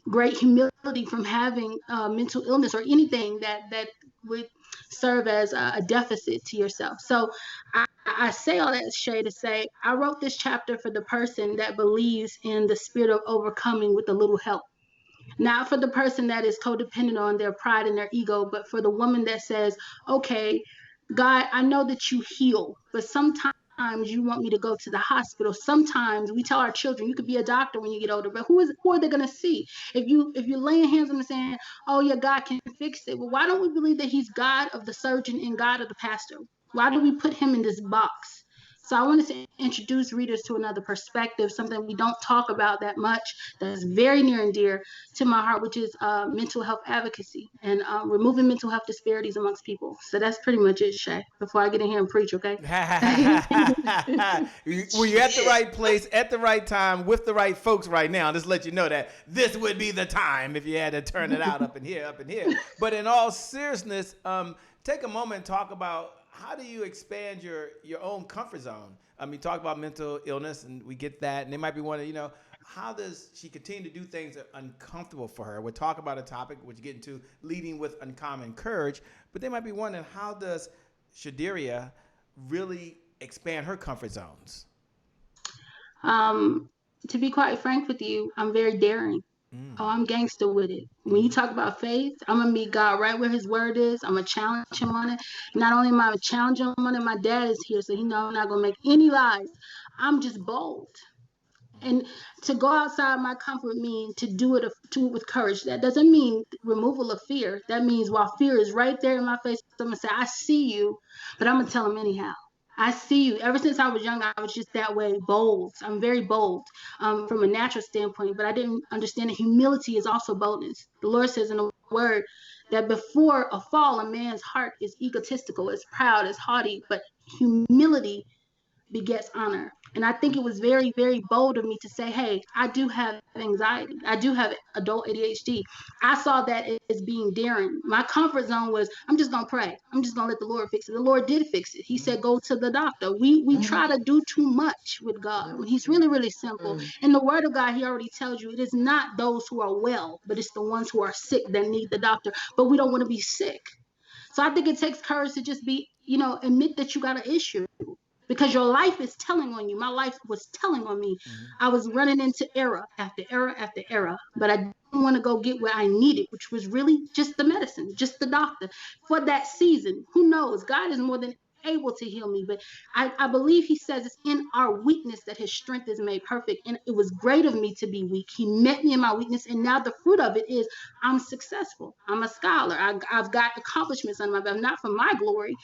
great humility from having mental illness or anything that would serve as a deficit to yourself. So I say all that, Shay, to say I wrote this chapter for the person that believes in the spirit of overcoming with a little help. Not for the person that is codependent on their pride and their ego, but for the woman that says, okay, God, I know that you heal, but sometimes you want me to go to the hospital. Sometimes we tell our children, you could be a doctor when you get older, but who are they going to see? If you're laying hands on them saying, oh yeah, God can fix it. Well, why don't we believe that he's God of the surgeon and God of the pastor? Why do we put him in this box? So I wanted to introduce readers to another perspective, something we don't talk about that much, that's very near and dear to my heart, which is mental health advocacy and removing mental health disparities amongst people. So that's pretty much it, Shay, before I get in here and preach, okay? Well, you're at the right place at the right time with the right folks right now. Just let you know that this would be the time if you had to turn it out up in here. But in all seriousness, take a moment and talk about how do you expand your own comfort zone? I mean, talk about mental illness, and we get that. And they might be wondering, how does she continue to do things that are uncomfortable for her? We'll talk about a topic which you get into leading with uncommon courage. But they might be wondering, how does Shadaria really expand her comfort zones? To be quite frank with you, I'm very daring. Oh, I'm gangster with it. When you talk about faith, I'm going to meet God right where his word is. I'm going to challenge him on it. Not only am I challenging him on it, my dad is here, so he knows I'm not going to make any lies. I'm just bold. And to go outside my comfort means to do it with courage. That doesn't mean removal of fear. That means while fear is right there in my face, I'm going to say, I see you, but I'm going to tell him anyhow. I see you. Ever since I was young, I was just that way, bold. I'm very bold from a natural standpoint, but I didn't understand that humility is also boldness. The Lord says in the word that before a fall, a man's heart is egotistical, is proud, is haughty, but humility begets honor. And I think it was very, very bold of me to say, hey, I do have anxiety. I do have adult ADHD. I saw that as being daring. My comfort zone was, I'm just going to pray. I'm just going to let the Lord fix it. The Lord did fix it. He said, go to the doctor. We try to do too much with God when he's really, really simple. In the word of God, he already tells you it is not those who are well, but it's the ones who are sick that need the doctor. But we don't want to be sick. So I think it takes courage to just be, admit that you got an issue. Because your life is telling on you. My life was telling on me. I was running into error after error after error, but I didn't want to go get where I needed, which was really just the medicine, just the doctor for that season. Who knows? God is more than able to heal me, but I believe he says it's in our weakness that his strength is made perfect. And it was great of me to be weak. He met me in my weakness, and now the fruit of it is I'm successful. I'm a scholar. I've got accomplishments on my belt, not for my glory,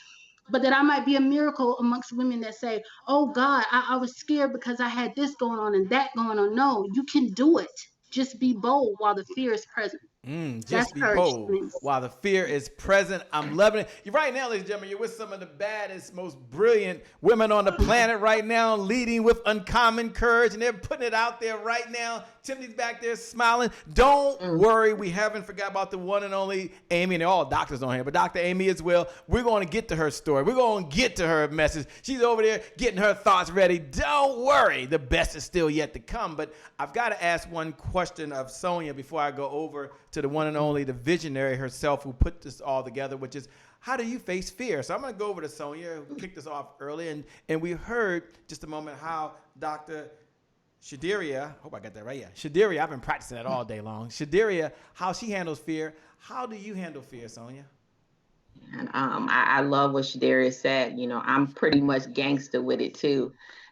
but that I might be a miracle amongst women that say, oh God, I was scared because I had this going on and that going on. No, you can do it. Just be bold while the fear is present. That's Just be courage. bold while the fear is present. I'm loving it. You're right now, ladies and gentlemen, you're with some of the baddest, most brilliant women on the planet right now, leading with uncommon courage, and they're putting it out there right now. Tiffany's back there smiling. Don't worry, we haven't forgot about the one and only Amy, and they're all doctors on here, but Dr. Amy as well. We're going to get to her story. We're going to get to her message. She's over there getting her thoughts ready. Don't worry, the best is still yet to come. But I've got to ask one question of Sonia before I go over to the one and only, the visionary herself who put this all together, which is, how do you face fear? So I'm going to go over to Sonia, who kicked us off early, and we heard just a moment how Dr. Shadiria, hope I got that right, yeah. Shadiria, I've been practicing that all day long. Shadiria, how she handles fear. How do you handle fear, Sonia? And I love what Shadaria said. I'm pretty much gangster with it too.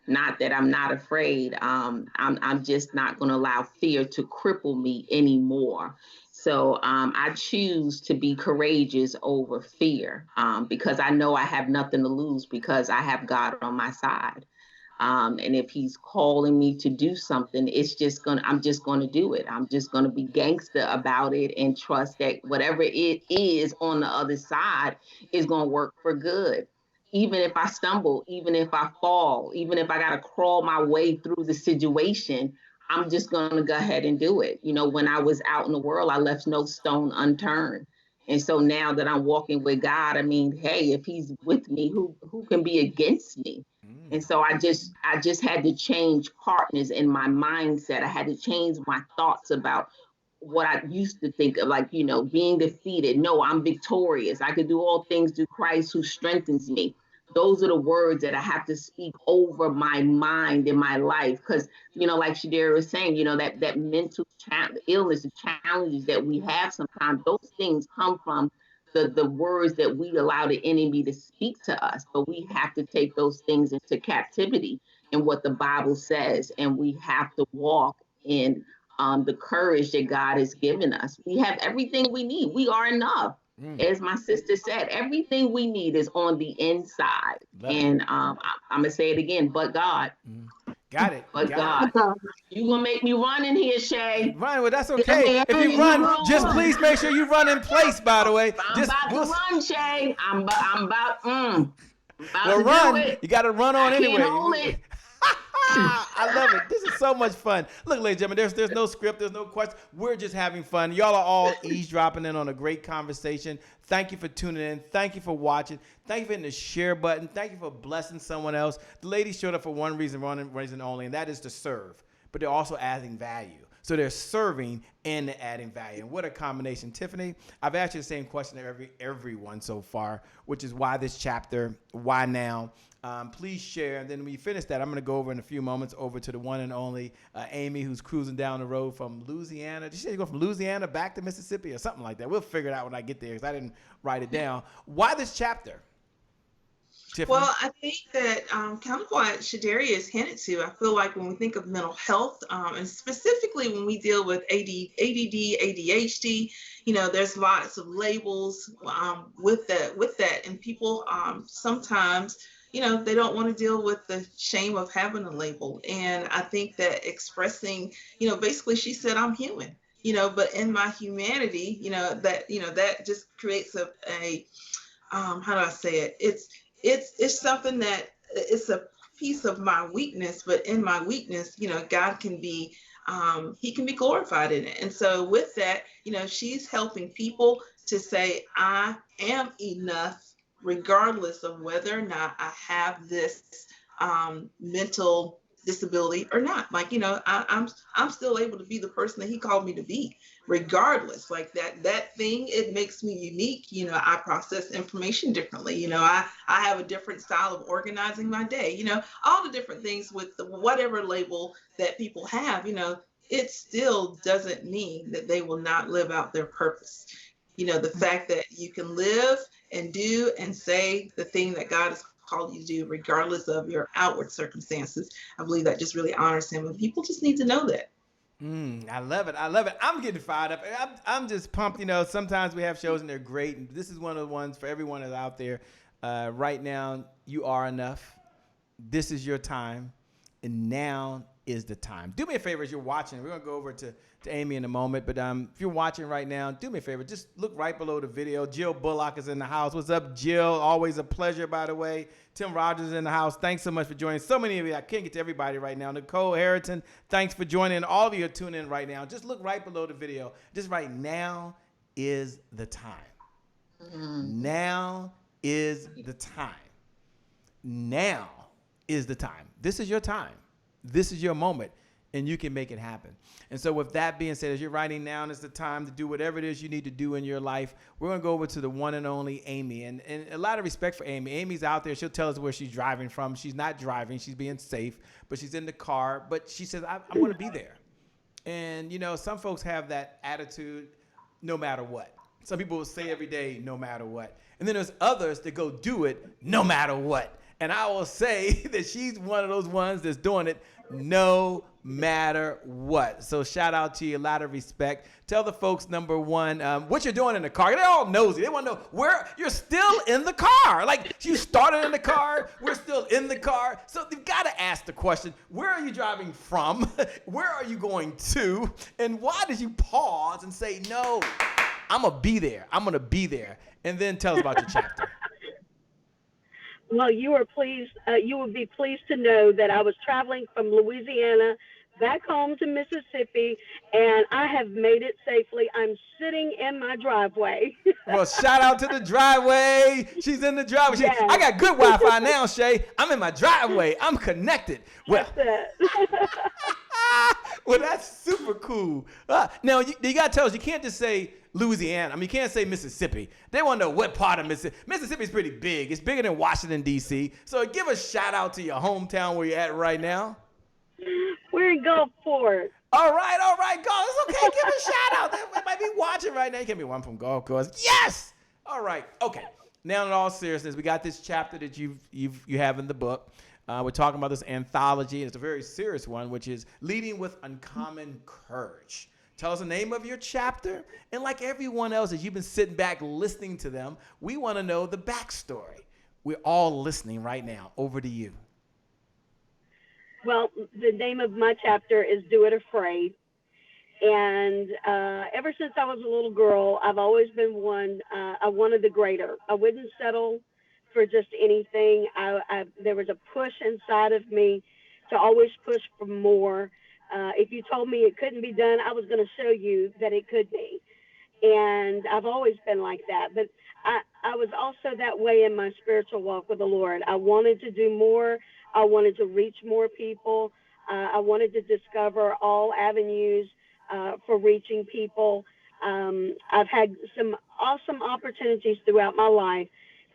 Not that I'm not afraid. I'm just not going to allow fear to cripple me anymore. So I choose to be courageous over fear because I know I have nothing to lose because I have God on my side. And if he's calling me to do something, I'm just going to do it. I'm just going to be gangster about it and trust that whatever it is on the other side is going to work for good. Even if I stumble, even if I fall, even if I got to crawl my way through the situation, I'm just going to go ahead and do it. When I was out in the world, I left no stone unturned. And so now that I'm walking with God, I mean, hey, if he's with me, who can be against me? And so I just had to change partners in my mindset. I had to change my thoughts about what I used to think of, like, being defeated. No, I'm victorious. I can do all things through Christ who strengthens me. Those are the words that I have to speak over my mind in my life. Because, like Shadira was saying, that mental illness, the challenges that we have sometimes, those things come from the words that we allow the enemy to speak to us. But we have to take those things into captivity in what the Bible says. And we have to walk in the courage that God has given us. We have everything we need. We are enough. As my sister said, everything we need is on the inside. And I'm going to say it again, but God. Got it. But God. You going to make me run in here, Shay. Run, well, that's okay. If you run, just please make sure you run in place, by the way. I'm about to run, Shay. I'm about well, to run. do it. You got to run on anyway. Can't hold it. I love it. This is so much fun. Look, ladies and gentlemen, there's no script, there's no question. We're just having fun. Y'all are all eavesdropping in on a great conversation. Thank you for tuning in. Thank you for watching. Thank you for hitting the share button. Thank you for blessing someone else. The ladies showed up for one reason only, and that is to serve. But they're also adding value. So they're serving and they're adding value. And what a combination. Tiffany, I've asked you the same question to everyone so far, which is why this chapter, why now? Please share. And then when you finish that, I'm going to go over in a few moments over to the one and only Amy, who's cruising down the road from Louisiana. Did you say you go from Louisiana back to Mississippi or something like that? We'll figure it out when I get there because I didn't write it down. Why this chapter? Tiffany? Well, I think that kind of what Shadaria has hinted to, I feel like when we think of mental health, and specifically when we deal with ADD, ADHD, there's lots of labels with that, and people sometimes, they don't want to deal with the shame of having a label. And I think that expressing, basically she said, I'm human, but in my humanity, that just creates a how do I say it? It's something that it's a piece of my weakness, but in my weakness, God can be, he can be glorified in it. And so with that, she's helping people to say, I am enough, regardless of whether or not I have this mental disability or not. Like, I'm still able to be the person that he called me to be, regardless. Like that thing, it makes me unique. I process information differently. I have a different style of organizing my day. All the different things with whatever label that people have. It still doesn't mean that they will not live out their purpose. The fact that you can live and do and say the thing that God has called you to do, regardless of your outward circumstances. I believe that just really honors him, and people just need to know that. I love it. I love it. I'm getting fired up. I'm just pumped. Sometimes we have shows and they're great. And this is one of the ones for everyone that's out there. Right now, you are enough. This is your time. And now is the time. Do me a favor as you're watching. We're going to go over to Amy in a moment. But if you're watching right now, do me a favor. Just look right below the video. Jill Bullock is in the house. What's up, Jill? Always a pleasure, by the way. Tim Rogers is in the house. Thanks so much for joining. So many of you. I can't get to everybody right now. Nicole Harrington, thanks for joining. All of you are tuning in right now. Just look right below the video. Just right now is the time. Now is the time. Now is the time. This is your time. This is your moment, and you can make it happen. And so with that being said, as you're writing down, it's the time to do whatever it is you need to do in your life. We're going to go over to the one and only Amy. And a lot of respect for Amy. Amy's out there. She'll tell us where she's driving from. She's not driving. She's being safe, but she's in the car. But she says, I want to be there. And, some folks have that attitude no matter what. Some people will say every day, no matter what. And then there's others that go do it no matter what. And I will say that she's one of those ones that's doing it no matter what. So shout out to you. A lot of respect. Tell the folks, number one, what you're doing in the car. They all nosy. They want to know where you're still in the car. Like you started in the car. We're still in the car. So you've got to ask the question, where are you driving from? Where are you going to? And why did you pause and say, no, I'm going to be there. I'm going to be there. And then tell us about your chapter. Well, you would be pleased to know that I was traveling from Louisiana back home to Mississippi, and I have made it safely. I'm sitting in my driveway. Well, shout out to the driveway. She's in the driveway. Yes. I got good Wi-Fi now, Shay. I'm in my driveway. I'm connected. Well, well, that's super cool. Now, you got to tell us, you can't just say Louisiana. You can't say Mississippi. They want to know what part of Mississippi. Mississippi's pretty big. It's bigger than Washington, D.C. So give a shout out to your hometown where you're at right now. We're in Gulfport. All right, God. It's okay. Give a shout out. They might be watching right now. You can't be one from Gulf Coast. Yes. All right. Okay. Now, in all seriousness, we got this chapter that you have in the book. We're talking about this anthology, and it's a very serious one, which is Leading with Uncommon Courage. Tell us the name of your chapter. And like everyone else, as you've been sitting back listening to them, we want to know the backstory. We're all listening right now. Over to you. Well, the name of my chapter is Do It Afraid. And ever since I was a little girl, I've always been one. I wanted the greater. I wouldn't settle for just anything. There was a push inside of me to always push for more. If you told me it couldn't be done, I was going to show you that it could be. And I've always been like that. But I was also that way in my spiritual walk with the Lord. I wanted to do more. I wanted to reach more people. I wanted to discover all avenues for reaching people. I've had some awesome opportunities throughout my life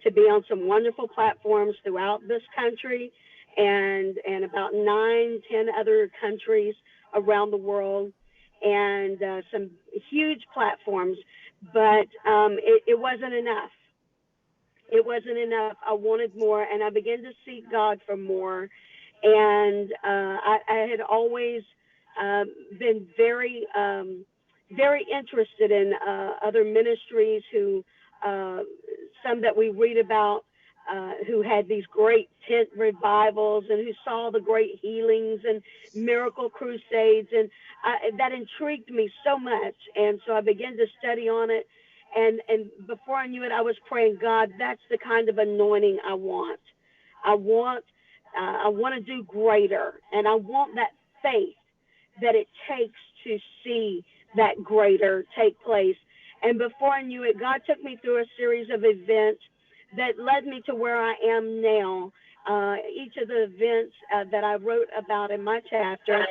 to be on some wonderful platforms throughout this country and about 9-10 other countries around the world, and some huge platforms, but it wasn't enough. It wasn't enough. I wanted more, and I began to seek God for more. And I had always been very, very interested in other ministries who, some that we read about, who had these great tent revivals and who saw the great healings and miracle crusades. And that intrigued me so much. And so I began to study on it. And before I knew it, I was praying, God, that's the kind of anointing I want. I want I want to do greater, and I want that faith that it takes to see that greater take place. And before I knew it, God took me through a series of events that led me to where I am now. Each of the events that I wrote about in my chapter,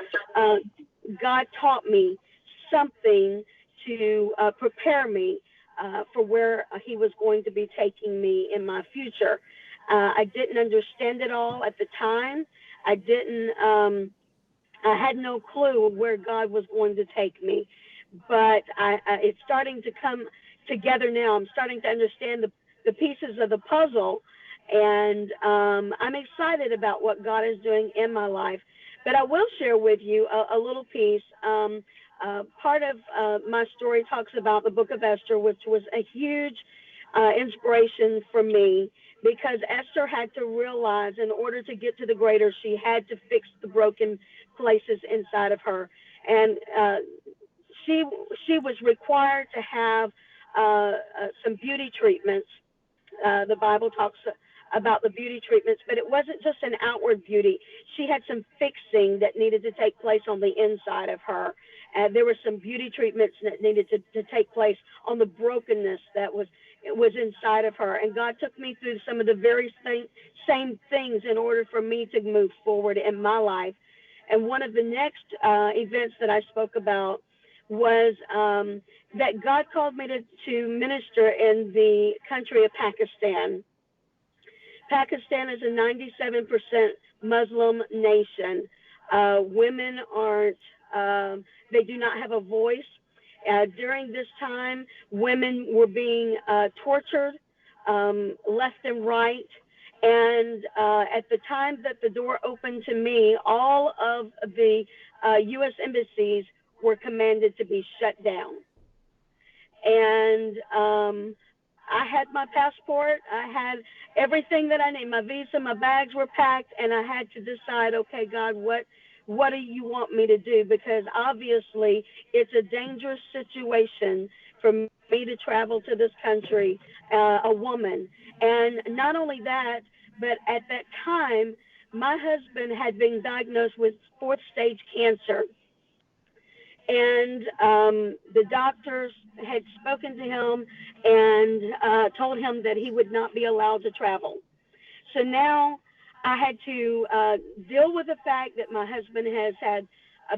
God taught me something to prepare me for where He was going to be taking me in my future. I didn't understand it all at the time. I didn't. I had no clue where God was going to take me, but it's starting to come together now. I'm starting to understand the pieces of the puzzle, and I'm excited about what God is doing in my life. But I will share with you a little piece. Part of my story talks about the book of Esther, which was a huge inspiration for me, because Esther had to realize in order to get to the greater, she had to fix the broken places inside of her. And she was required to have some beauty treatments. The Bible talks about the beauty treatments, but it wasn't just an outward beauty. She had some fixing that needed to take place on the inside of her. There were some beauty treatments that needed to take place on the brokenness that was inside of her. And God took me through some of the very same things in order for me to move forward in my life. And one of the next events that I spoke about was that God called me to minister in the country of Pakistan. Pakistan is a 97% Muslim nation. Women aren't, they do not have a voice. During this time, women were being tortured left and right. And at the time that the door opened to me, all of the U.S. embassies were commanded to be shut down. And I had my passport, I had everything that I need, my visa, my bags were packed, and I had to decide, okay, God, what do you want me to do? Because obviously it's a dangerous situation for me to travel to this country, a woman. And not only that, but at that time, my husband had been diagnosed with 4th stage cancer. And the doctors had spoken to him and told him that he would not be allowed to travel. So now I had to deal with the fact that my husband has had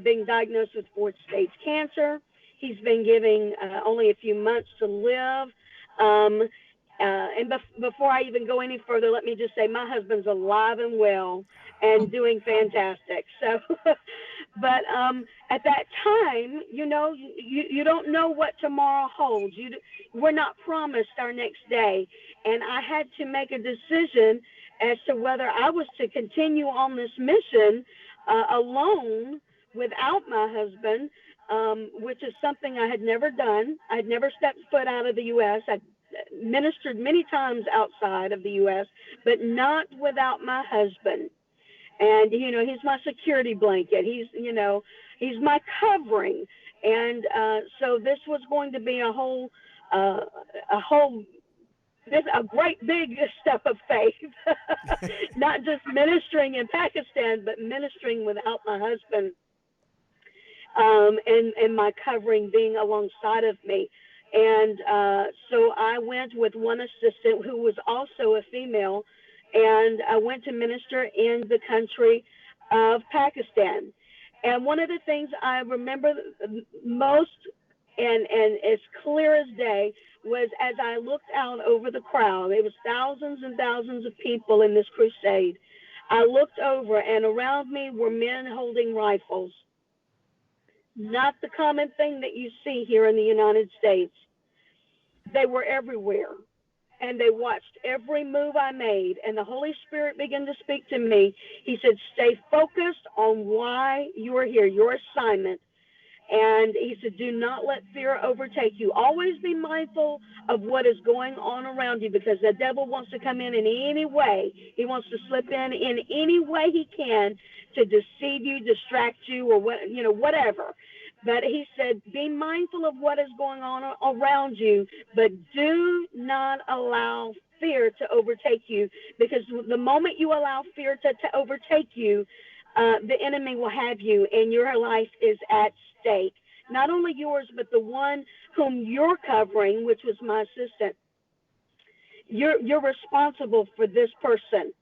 been diagnosed with 4th stage cancer. He's been given only a few months to live. And before I even go any further, let me just say my husband's alive and well and doing fantastic. So, but at that time, you know, you don't know what tomorrow holds. We're not promised our next day. And I had to make a decision as to whether I was to continue on this mission alone without my husband, which is something I had never done. I had never stepped foot out of the U.S. I ministered many times outside of the U.S., but not without my husband. And, you know, he's my security blanket. He's, you know, he's my covering. And so this was going to be a great big step of faith, not just ministering in Pakistan, but ministering without my husband, and my covering being alongside of me. And so I went with one assistant who was also a female, and I went to minister in the country of Pakistan. And one of the things I remember most, and as clear as day, was as I looked out over the crowd. It was thousands and thousands of people in this crusade. I looked over, and around me were men holding rifles. Not the common thing that you see here in the United States. They were everywhere, and they watched every move I made. And the Holy Spirit began to speak to me. He said, stay focused on why you are here, your assignment. And he said, do not let fear overtake you. Always be mindful of what is going on around you, because the devil wants to come in any way. He wants to slip in any way he can to deceive you, distract you, or what, you know, whatever. But he said, be mindful of what is going on around you, but do not allow fear to overtake you, because the moment you allow fear to overtake you, the enemy will have you, and your life is at stake. Not only yours, but the one whom you're covering, which was my assistant. You're responsible for this person.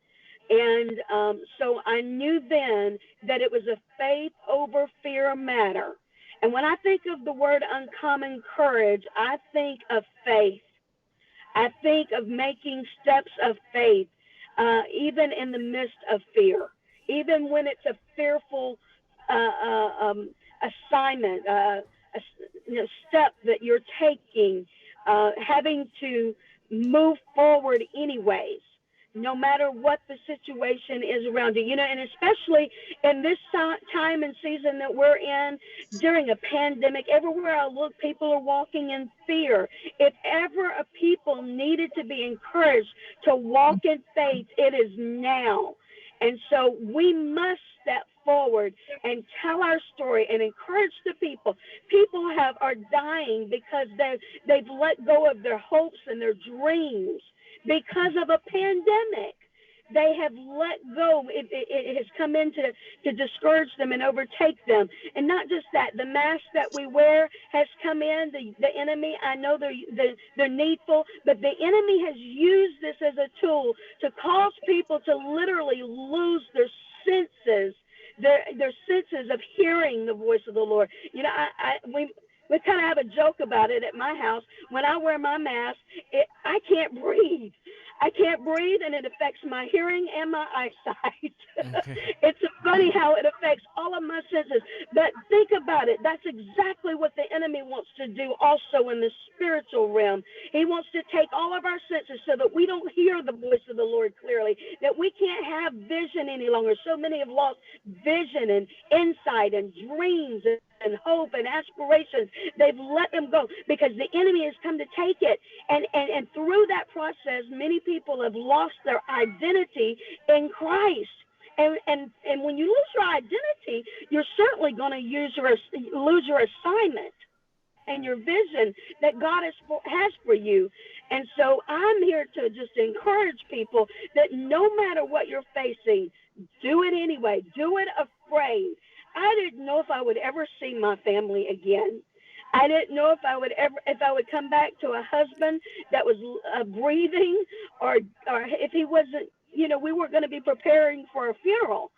And so I knew then that it was a faith over fear matter. And when I think of the word uncommon courage, I think of faith. I think of making steps of faith, even in the midst of fear, even when it's a fearful assignment, step that you're taking, having to move forward anyways, no matter what the situation is around you, and especially in this time and season that we're in during a pandemic. Everywhere I look, people are walking in fear. If ever a people needed to be encouraged to walk in faith, it is now. And so we must step forward and tell our story and encourage the people. People are dying because they've let go of their hopes and their dreams because of a pandemic. They have let go. It has come in to discourage them and overtake them. And not just that, the mask that we wear has come in. The enemy, I know they're needful, but the enemy has used this as a tool to cause people to literally lose their senses, their senses of hearing the voice of the Lord. We kind of have a joke about it at my house. When I wear my mask, I can't breathe. I can't breathe, and it affects my hearing and my eyesight. Okay. It's funny how it affects all of my senses. But think about it. That's exactly what the enemy wants to do also in the spiritual realm. He wants to take all of our senses so that we don't hear the voice of the Lord clearly, that we can't have vision any longer. So many have lost vision and insight and dreams and hope and aspirations. They've let them go because the enemy has come to take it. And through that process, many people have lost their identity in Christ. And when you lose your identity, you're certainly going to lose your assignment and your vision that God has for you. And so I'm here to just encourage people that no matter what you're facing, do it anyway. Do it afraid. I didn't know if I would ever see my family again. I didn't know if I would come back to a husband that was breathing, or if he wasn't, we weren't going to be preparing for a funeral.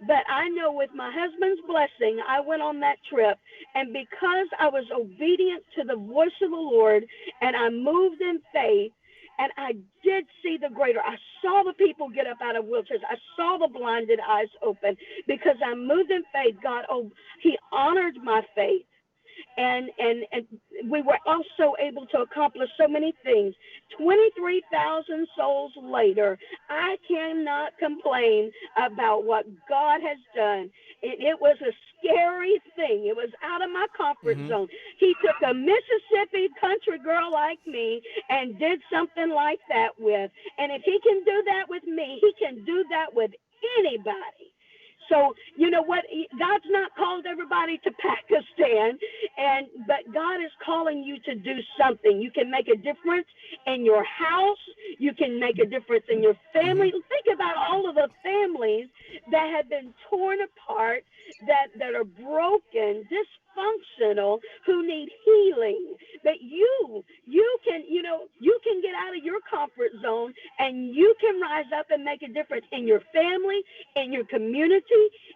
But I know with my husband's blessing, I went on that trip. And because I was obedient to the voice of the Lord and I moved in faith, and I did see the greater. I saw the people get up out of wheelchairs. I saw the blinded eyes open because I moved in faith. God, he honored my faith. And we were also able to accomplish so many things. 23,000 souls later, I cannot complain about what God has done. It was a scary thing. It was out of my comfort zone. He took a Mississippi country girl like me and did something like that with. And if he can do that with me, he can do that with anybody. So, you know what? God's not called everybody to Pakistan, but God is calling you to do something. You can make a difference in your house. You can make a difference in your family. Think about all of the families that have been torn apart, that are broken, dysfunctional, who need healing. But you can get out of your comfort zone, and you can rise up and make a difference in your family, in your community,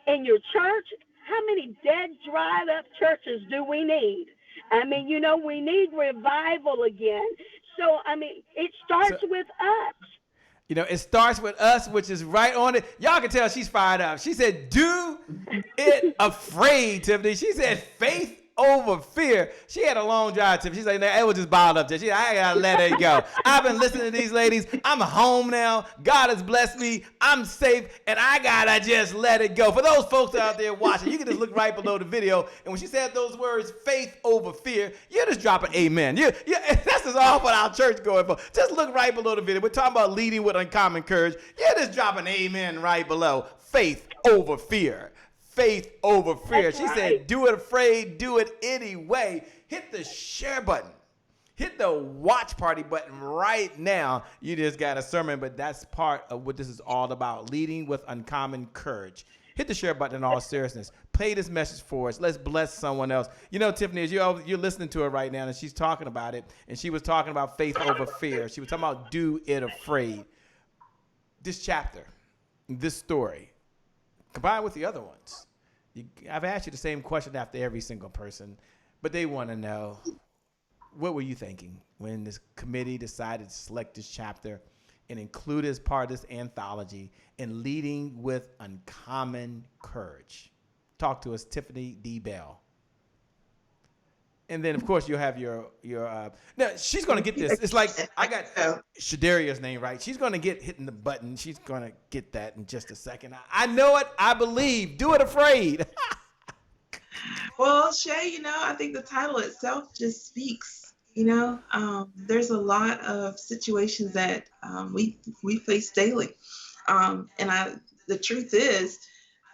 in your church. How many dead, dried up churches do we need? I mean, we need revival again. So, I mean, it starts with us. It starts with us, which is right on it. Y'all can tell she's fired up. She said, do it afraid, Tiffany. She said, faith over fear. She had a long drive, Tiffany. She's like, it was just bottled up there. She said, I gotta let it go. I've been listening to these ladies. I'm home now. God has blessed me. I'm safe, and I gotta just let it go. For those folks out there watching, you can just look right below the video, and when she said those words, faith over fear, you just drop an amen. That's just all what our church going for. Just look right below the video. We're talking about leading with uncommon courage. You just drop an amen right below. Faith over fear. Faith over fear. She said, do it afraid, do it anyway. Hit the share button. hit the watch party button right now. You just got a sermon, but that's part of what this is all about, leading with uncommon courage. Hit the share button in all seriousness. Play this message for us. Let's bless someone else. You know, Tiffany, as you're listening to her right now, and she's talking about it, and she was talking about faith over fear. She was talking about do it afraid. This chapter, this story, combined with the other ones. I've asked you the same question after every single person, but they want to know, what were you thinking when this committee decided to select this chapter and include it as part of this anthology and leading with uncommon courage? Talk to us, Tiffany D. Bell. And then, of course, you'll have your now, she's going to get this. It's like I got Shadaria's name right. She's going to get hitting the button. She's going to get that in just a second. I know it. I believe. Do it afraid. Well, Shay, I think the title itself just speaks. There's a lot of situations that we face daily. The truth is,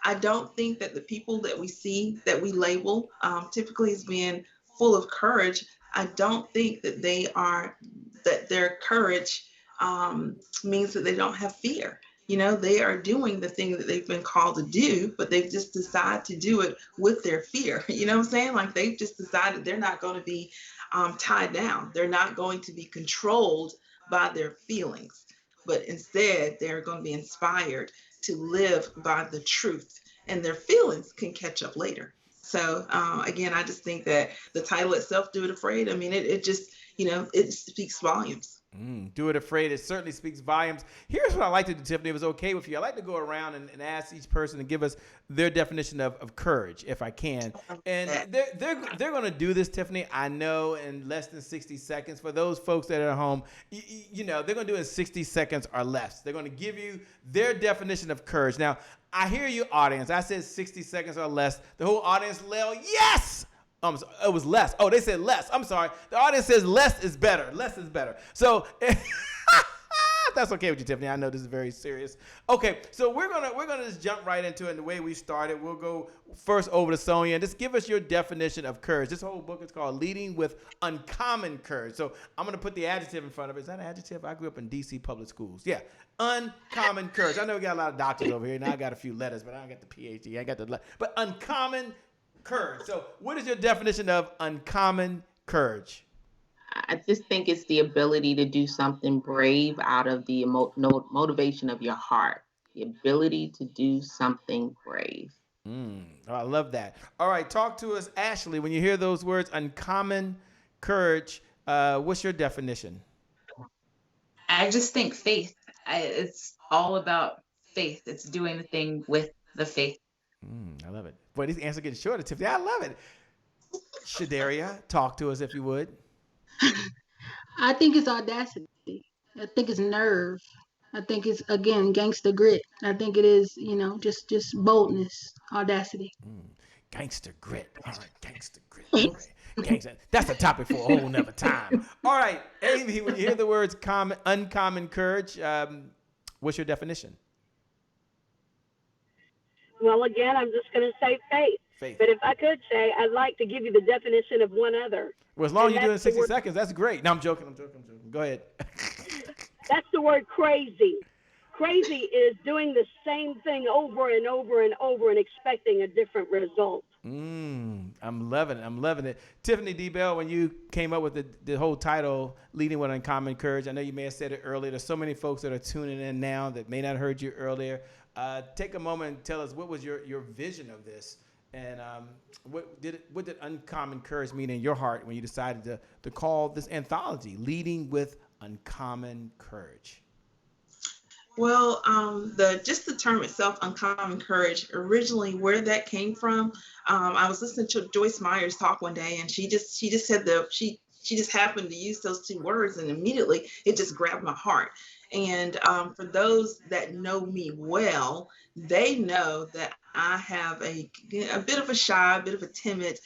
I don't think that the people that we see, that we label typically as being full of courage, I don't think that that their courage means that they don't have fear. They are doing the thing that they've been called to do, but they've just decided to do it with their fear. You know what I'm saying? Like they've just decided they're not going to be tied down. They're not going to be controlled by their feelings, but instead they're going to be inspired to live by the truth, and their feelings can catch up later. So again, I just think that the title itself, Do It Afraid, I mean, it just, it speaks volumes. Do it afraid. It certainly speaks volumes. Here's what I like to do, Tiffany, if it's okay with you. I like to go around and ask each person to give us their definition of courage, if I can. And they're going to do this, Tiffany, I know, in less than 60 seconds. For those folks that are at home, they're going to do it in 60 seconds or less. They're going to give you their definition of courage. Now, I hear you, audience. I said 60 seconds or less. The whole audience yelled, yes! It was less. Oh, they said less. I'm sorry. The audience says less is better. Less is better. So that's okay with you, Tiffany. I know this is very serious. Okay, so we're gonna just jump right into it. And the way we started, we'll go first over to Sonia and just give us your definition of courage. This whole book is called Leading with Uncommon Courage. So I'm gonna put the adjective in front of it. Is that an adjective? I grew up in DC public schools. Yeah, uncommon courage. I know we got a lot of doctors over here. Now I got a few letters, but I don't got the PhD. I got the but uncommon courage. So what is your definition of uncommon courage? I just think it's the ability to do something brave out of the motivation of your heart. The ability to do something brave. Oh, I love that. All right, talk to us, Ashley. When you hear those words, uncommon courage, what's your definition? I just think faith. It's all about faith. It's doing the thing with the faith. I love it. Boy, these answers getting shorter, Tiffany. I love it. Shadaria, talk to us if you would. I think it's audacity. I think it's nerve. I think it's, again, gangster grit. I think it is, just boldness, audacity. Gangster grit. All right, gangster grit. All right. Gangster. That's a topic for a whole nother time. All right, Amy, when you hear the words uncommon courage, what's your definition? Well, again, I'm just going to say faith. But if I could say, I'd like to give you the definition of one other. Well, as long as you do it in 60 seconds, that's great. No, I'm joking. Go ahead. That's the word crazy. Crazy is doing the same thing over and over and over and expecting a different result. I'm loving it. Tiffany D. Bell, when you came up with the whole title, Leading with Uncommon Courage, I know you may have said it earlier. There's so many folks that are tuning in now that may not have heard you earlier. Take a moment and tell us, what was your vision of this? And what did uncommon courage mean in your heart when you decided to call this anthology Leading with Uncommon Courage? Well, the term itself, uncommon courage, originally where that came from, I was listening to Joyce Meyer's talk one day, and she just said she just happened to use those two words, and immediately it just grabbed my heart. And for those that know me well, they know that I have a bit of a shy, a bit of a timid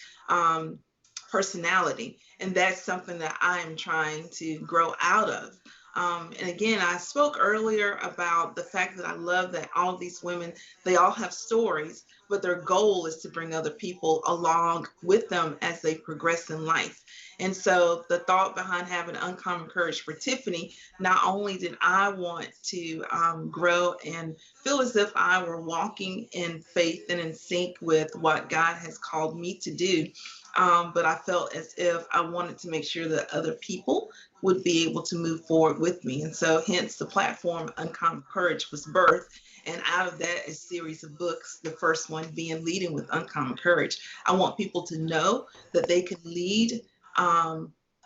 personality. And that's something that I am trying to grow out of. And again, I spoke earlier about the fact that I love that all of these women, they all have stories, but their goal is to bring other people along with them as they progress in life. And so the thought behind having Uncommon Courage for Tiffany, not only did I want to grow and feel as if I were walking in faith and in sync with what God has called me to do, but I felt as if I wanted to make sure that other people would be able to move forward with me. And so hence the platform Uncommon Courage was birthed. And out of that, a series of books, the first one being Leading with Uncommon Courage. I want people to know that they can lead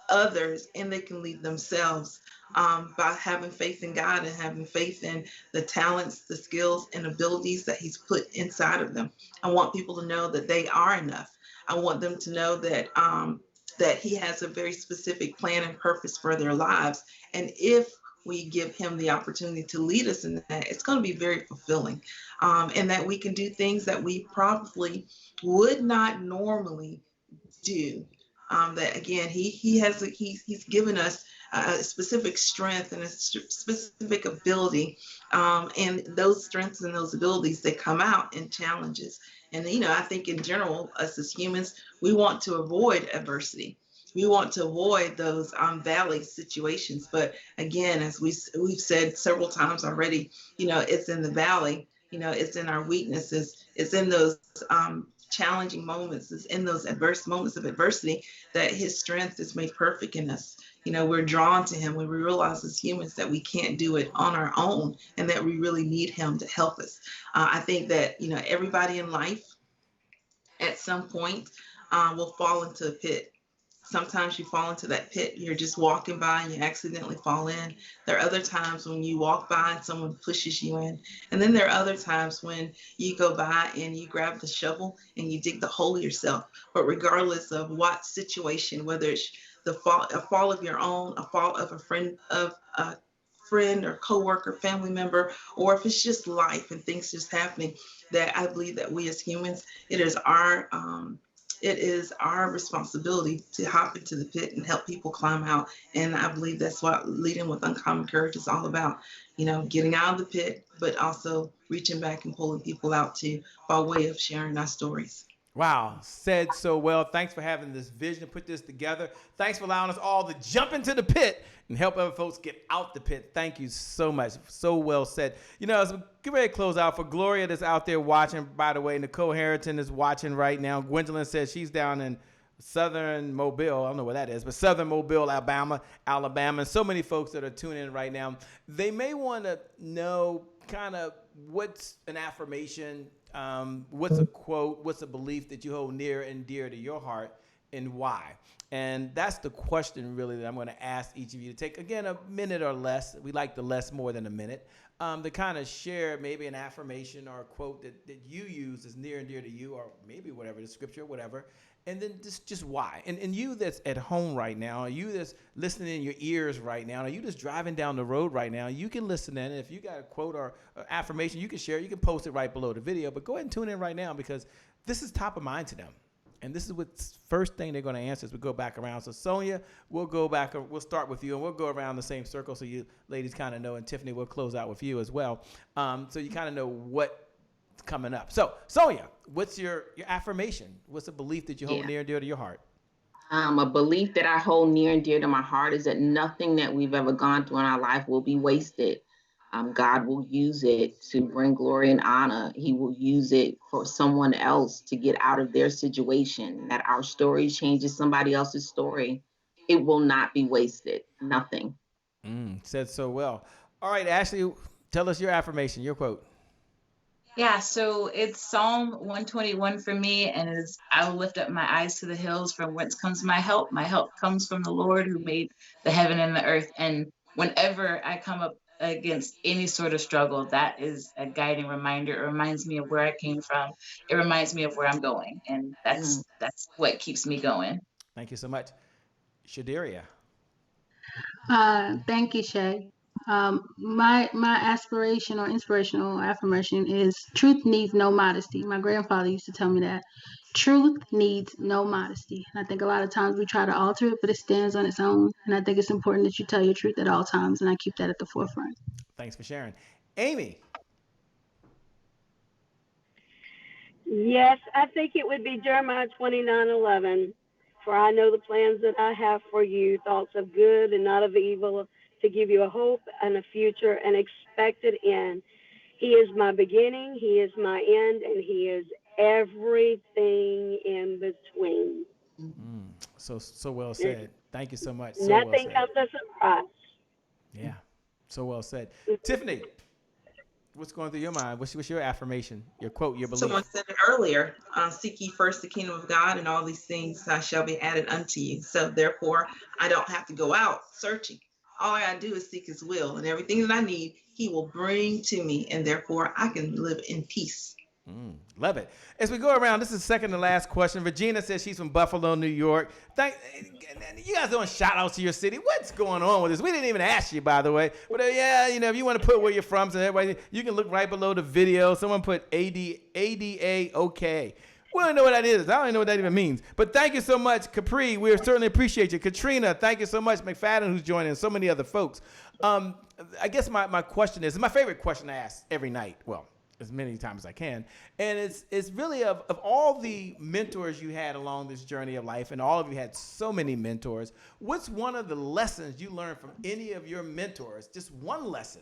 others and they can lead themselves by having faith in God and having faith in the talents, the skills, and abilities that He's put inside of them. I want people to know that they are enough. I want them to know that that He has a very specific plan and purpose for their lives. And if we give Him the opportunity to lead us in that, it's going to be very fulfilling. And that we can do things that we probably would not normally do. That again, he's given us a specific strength and a specific ability, and those strengths and those abilities, they come out in challenges. And I think in general, us as humans, we want to avoid adversity. We want to avoid those valley situations. But again, as we've said several times already, it's in the valley. It's in our weaknesses. It's in those challenging moments, is in those adverse moments of adversity that His strength is made perfect in us. We're drawn to Him when we realize as humans that we can't do it on our own and that we really need Him to help us. I think that, everybody in life at some point will fall into a pit. Sometimes you fall into that pit, you're just walking by and you accidentally fall in. There are other times when you walk by and someone pushes you in. And then there are other times when you go by and you grab the shovel and you dig the hole yourself. But regardless of what situation, whether it's a fall of your own, a fall of a friend or coworker, family member, or if it's just life and things just happening, that I believe that we as humans, it is our responsibility to hop into the pit and help people climb out. And I believe that's what Leading with Uncommon Courage is all about, getting out of the pit, but also reaching back and pulling people out too, by way of sharing our stories. Wow, said so well. Thanks for having this vision, put this together. Thanks for allowing us all to jump into the pit and help other folks get out the pit. Thank you so much. So well said. As we get ready to close out, for Gloria that's out there watching, by the way, Nicole Harrington is watching right now. Gwendolyn says she's down in Southern Mobile. I don't know where that is, but Southern Mobile, Alabama, and so many folks that are tuning in right now. They may want to know kind of what's an affirmation, what's a quote, what's a belief that you hold near and dear to your heart, and why? And that's the question really that I'm going to ask each of you to take, again, a minute or less. We like the less more than a minute, to kind of share maybe an affirmation or a quote that you use is near and dear to you, or maybe whatever, the scripture, whatever. And then just why. And you that's at home right now, you that's listening in your ears right now, or you just driving down the road right now, you can listen in. And if you got a quote or affirmation, you can share it. You can post it right below the video. But go ahead and tune in right now, because this is top of mind to them. And this is what first thing they're going to answer as we go back around. So Sonia, we'll start with you, and we'll go around the same circle so you ladies kind of know. And Tiffany, we'll close out with you as well, so you kind of know what's coming up. So Sonia, what's your affirmation? What's a belief that you hold near and dear to your heart? A belief that I hold near and dear to my heart is that nothing that we've ever gone through in our life will be wasted. God will use it to bring glory and honor. He will use it for someone else to get out of their situation. That our story changes somebody else's story. It will not be wasted. Nothing. Said so well. All right, Ashley, tell us your affirmation, your quote. Yeah, so it's Psalm 121 for me, and it's, I will lift up my eyes to the hills from whence comes my help. My help comes from the Lord who made the heaven and the earth. And whenever I come up against any sort of struggle, that is a guiding reminder. It reminds me of where I came from. It reminds me of where I'm going. And that's what keeps me going. Thank you so much. Shadaria. Thank you, Shay. My inspirational affirmation is truth needs no modesty. My grandfather used to tell me that. Truth needs no modesty. And I think a lot of times we try to alter it, but it stands on its own. And I think it's important that you tell your truth at all times. And I keep that at the forefront. Thanks for sharing. Amy. Yes, I think it would be Jeremiah 29:11. For I know the plans that I have for you, thoughts of good and not of evil, to give you a hope and a future and expected end. He is my beginning, he is my end, and he is everything in between. So well said. Thank you so much. So Nothing well said. comes as a surprise. Yeah, so well said. Tiffany, what's going through your mind? What's your affirmation, your quote, your belief? Someone said it earlier, seek ye first the kingdom of God, and all these things shall be added unto you. So therefore, I don't have to go out searching. All I gotta do is seek his will, and everything that I need, he will bring to me, and therefore I can live in peace. Love it. As we go around, this is second to last question. Regina says she's from Buffalo, New York. You guys doing shout outs to your city. What's going on with this? We didn't even ask you, by the way. But yeah, if you want to put where you're from, so everybody, you can look right below the video. Someone put ADA OK. We don't know what that is. I don't even know what that even means. But thank you so much, Capri. We certainly appreciate you. Katrina, thank you so much. McFadden, who's joining, and so many other folks. I guess my question is my favorite question to ask every night. Well, as many times as I can. And it's really of all the mentors you had along this journey of life, and all of you had so many mentors, what's one of the lessons you learned from any of your mentors? Just one lesson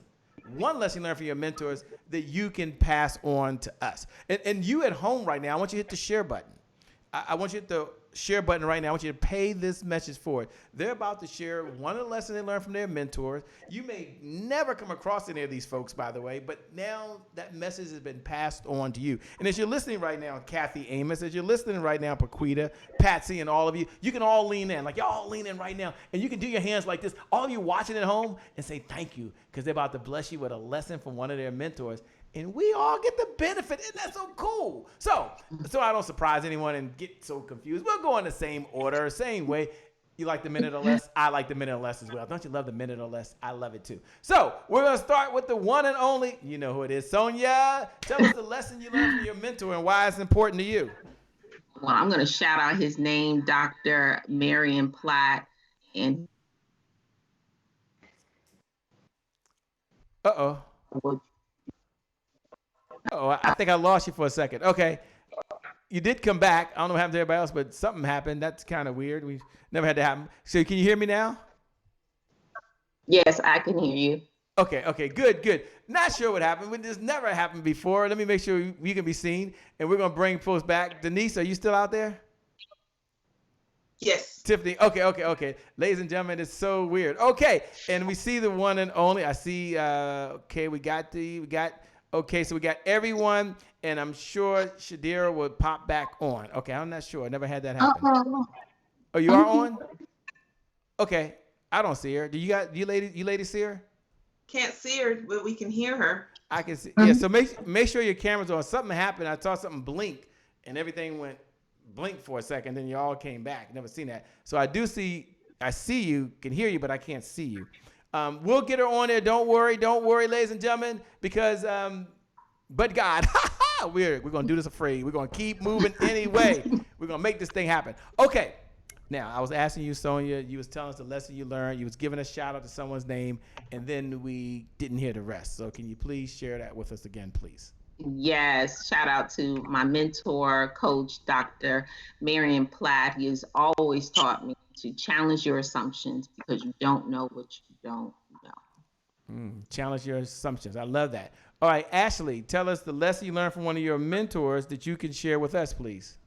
you learned from your mentors that you can pass on to us. And you at home right now, I want you to hit the share button. I want you to hit the share button right now. I want you to pay this message forward. They're about to share one of the lessons they learned from their mentors. You may never come across any of these folks, by the way, but now that message has been passed on to you. And as you're listening right now, Kathy Amos, as you're listening right now, Paquita, Patsy, and all of you, you can all lean in. Like, y'all all lean in right now. And you can do your hands like this, all of you watching at home, and say thank you, because they're about to bless you with a lesson from one of their mentors. And we all get the benefit, and that's so cool. So I don't surprise anyone and get so confused. We'll go in the same order, same way. You like the minute or less? I like the minute or less as well. Don't you love the minute or less? I love it too. So we're going to start with the one and only. You know who it is. Sonia, tell us the lesson you learned from your mentor and why it's important to you. Well, I'm going to shout out his name, Dr. Marion Platt. And Uh-oh. Oh, I think I lost you for a second. Okay. You did come back. I don't know what happened to everybody else, but something happened. That's kind of weird. We've never had that happen. So can you hear me now? yes, I can hear you. Okay, good. Not sure what happened. This never happened before. Let me make sure you can be seen. And we're going to bring folks back. Denise, are you still out there? Yes. Tiffany, okay. Ladies and gentlemen, it's so weird. Okay, and we see the one and only. I see, okay, so we got everyone, and I'm sure Shadira will pop back on. Okay, I'm not sure. I never had that happen. Oh, you are on? Okay, I don't see her. Do you ladies see her? Can't see her, but we can hear her. I can see. Yeah, so make sure your camera's on. Something happened. I saw something blink, and everything went blink for a second. Then you all came back. Never seen that. So I see you, can hear you, but I can't see you. We'll get her on there. Don't worry, ladies and gentlemen, because but God, we're gonna do this afraid. We're gonna keep moving anyway. We're gonna make this thing happen. Okay. Now, I was asking you, Sonia, you was telling us the lesson you learned. You was giving a shout out to someone's name, and then we didn't hear the rest. So can you please share that with us again, please? Yes, shout out to my mentor, Coach Dr. Marion Platt. He has always taught me to challenge your assumptions because you don't know what you don't know. Challenge your assumptions. I love that. All right, Ashley, tell us the lesson you learned from one of your mentors that you can share with us, please.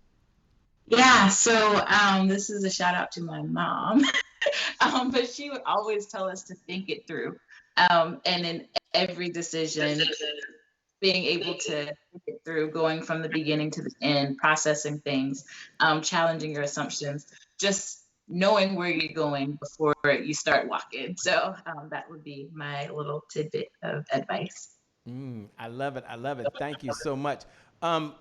Yeah, so this is a shout out to my mom, but she would always tell us to think it through. And in every decision, being able to think it through, going from the beginning to the end, processing things, challenging your assumptions, just knowing where you're going before you start walking. So that would be my little tidbit of advice. I love it. Thank you so much.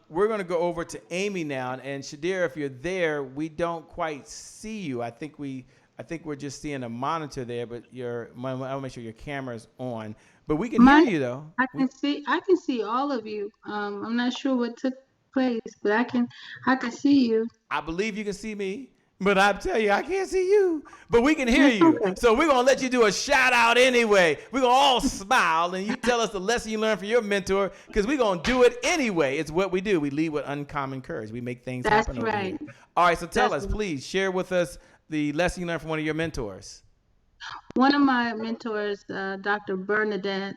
We're going to go over to Amy now, and Shadira, if you're there, we don't quite see you. I think we're just seeing a monitor there, but I want to make sure your camera's on. But we can hear you though. I can see all of you. I'm not sure what took place, but I can see you. I believe you can see me, but I tell you, I can't see you. But we can hear It's you. okay. So we're going to let you do a shout out anyway. We're going to all smile and you tell us the lesson you learned from your mentor because we're going to do it anyway. It's what we do. We lead with uncommon courage. We make things That's happen over right. here. All right, so tell That's us, right. please, share with us the lesson you learned from one of your mentors. One of my mentors, Dr. Bernadette,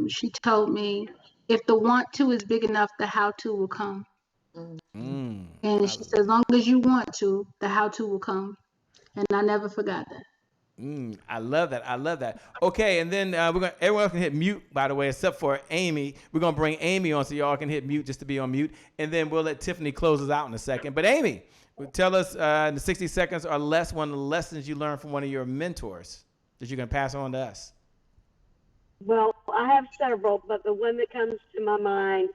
she told me, if the want to is big enough, the how to will come. Mm, And I, she said, as long as you want to, the how to will come. And I never forgot that. I love that. I love that. Okay, and then everyone else can hit mute, by the way, except for Amy. We're gonna bring Amy on so y'all can hit mute just to be on mute, and then we'll let Tiffany close us out in a second. But Amy, tell us in the 60 seconds or less one of the lessons you learned from one of your mentors that you're gonna pass on to us. Well, I have several, but the one that comes to my mind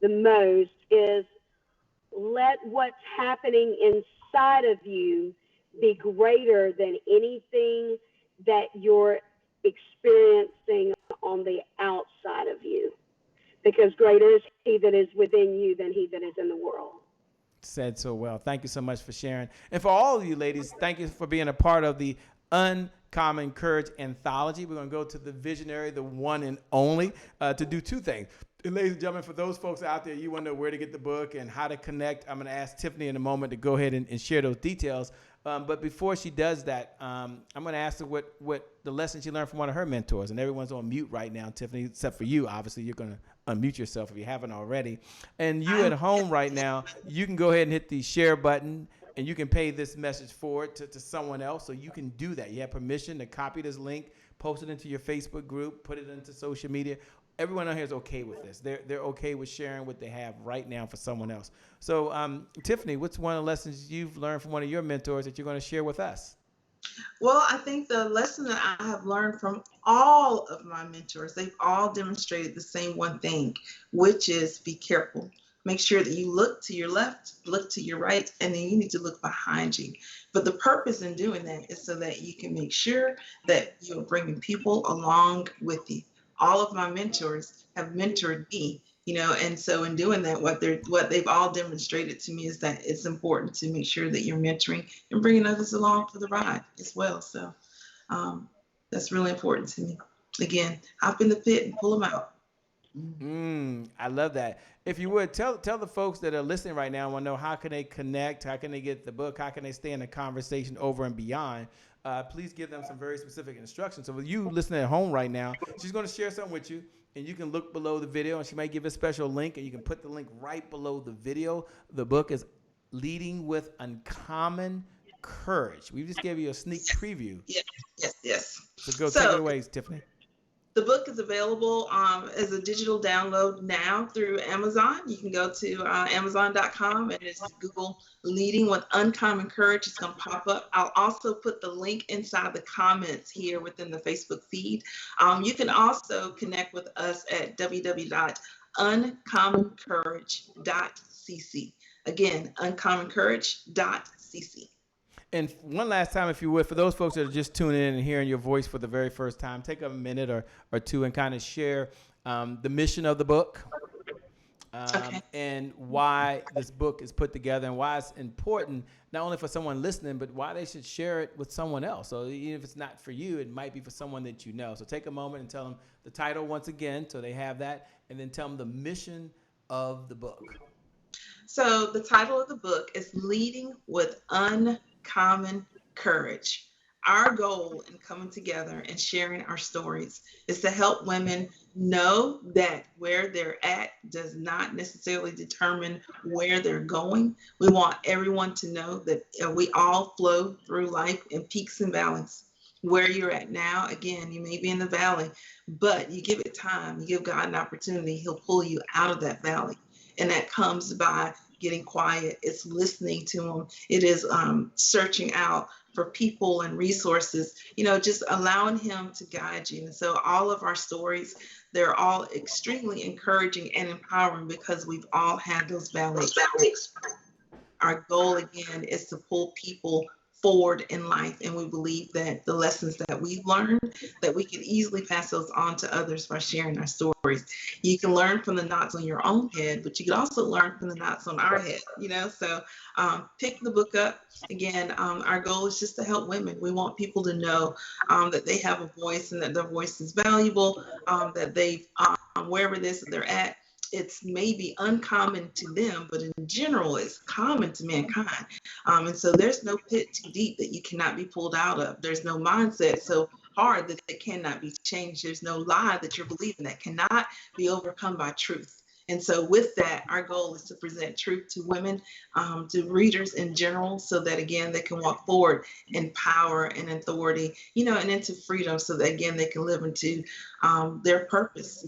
the most is let what's happening inside of you be greater than anything that you're experiencing on the outside of you. Because greater is he that is within you than he that is in the world. Said so well. Thank you so much for sharing. And for all of you ladies, thank you for being a part of the Uncommon Courage Anthology. We're going to go to the visionary, the one and only, to do two things. And ladies and gentlemen, for those folks out there, you want to know where to get the book and how to connect, I'm going to ask Tiffany in a moment to go ahead and share those details. But before she does that, I'm going to ask her what the lesson she learned from one of her mentors. And everyone's on mute right now, Tiffany, except for you. Obviously, you're going to unmute yourself if you haven't already. And you at home right now, you can go ahead and hit the share button and you can pay this message forward to someone else. So you can do that. You have permission to copy this link, post it into your Facebook group, put it into social media. Everyone out here is okay with this. They're okay with sharing what they have right now for someone else. So, Tiffany, what's one of the lessons you've learned from one of your mentors that you're going to share with us? Well, I think the lesson that I have learned from all of my mentors, they've all demonstrated the same one thing, which is be careful. Make sure that you look to your left, look to your right, and then you need to look behind you. But the purpose in doing that is so that you can make sure that you're bringing people along with you. All of my mentors have mentored me, and so in doing that, what they've all demonstrated to me is that it's important to make sure that you're mentoring and bringing others along for the ride as well. So that's really important to me. Again, hop in the pit and pull them out. I love that. If you would tell the folks that are listening right now, want to know how can they connect, how can they get the book, how can they stay in the conversation over and beyond. Please give them some very specific instructions. So with you listening at home right now, she's going to share something with you, and you can look below the video, and she might give a special link, and you can put the link right below the video. The book is Leading with Uncommon Courage. We just gave you a sneak preview. Yes. So take it away, Tiffany. The book is available as a digital download now through Amazon. You can go to Amazon.com and just Google Leading with Uncommon Courage. It's going to pop up. I'll also put the link inside the comments here within the Facebook feed. You can also connect with us at www.uncommoncourage.cc. Again, uncommoncourage.cc. And one last time, if you would, for those folks that are just tuning in and hearing your voice for the very first time, take a minute or two and kind of share the mission of the book and why this book is put together and why it's important, not only for someone listening, but why they should share it with someone else. So even if it's not for you, it might be for someone that you know. So take a moment and tell them the title once again so they have that, and then tell them the mission of the book. So the title of the book is Leading with Uncommon Courage. Our goal in coming together and sharing our stories is to help women know that where they're at does not necessarily determine where they're going. We want everyone to know that we all flow through life in peaks and valleys. Where you're at now, again, you may be in the valley, but you give it time, you give God an opportunity, he'll pull you out of that valley. And that comes by getting quiet. It's listening to them. It is searching out for people and resources, just allowing him to guide you. And so all of our stories, they're all extremely encouraging and empowering because we've all had those valleys. Our goal, again, is to pull people forward in life, and we believe that the lessons that we've learned, that we can easily pass those on to others by sharing our stories. You can learn from the knots on your own head, but you can also learn from the knots on our head, so pick the book up. Again, our goal is just to help women. We want people to know that they have a voice and that their voice is valuable, that they wherever it is that they're at, it's maybe uncommon to them, but in general, it's common to mankind. And so there's no pit too deep that you cannot be pulled out of. There's no mindset so hard that it cannot be changed. There's no lie that you're believing that cannot be overcome by truth. And so with that, our goal is to present truth to women, to readers in general, so that, again, they can walk forward in power and authority, and into freedom, so that, again, they can live into their purpose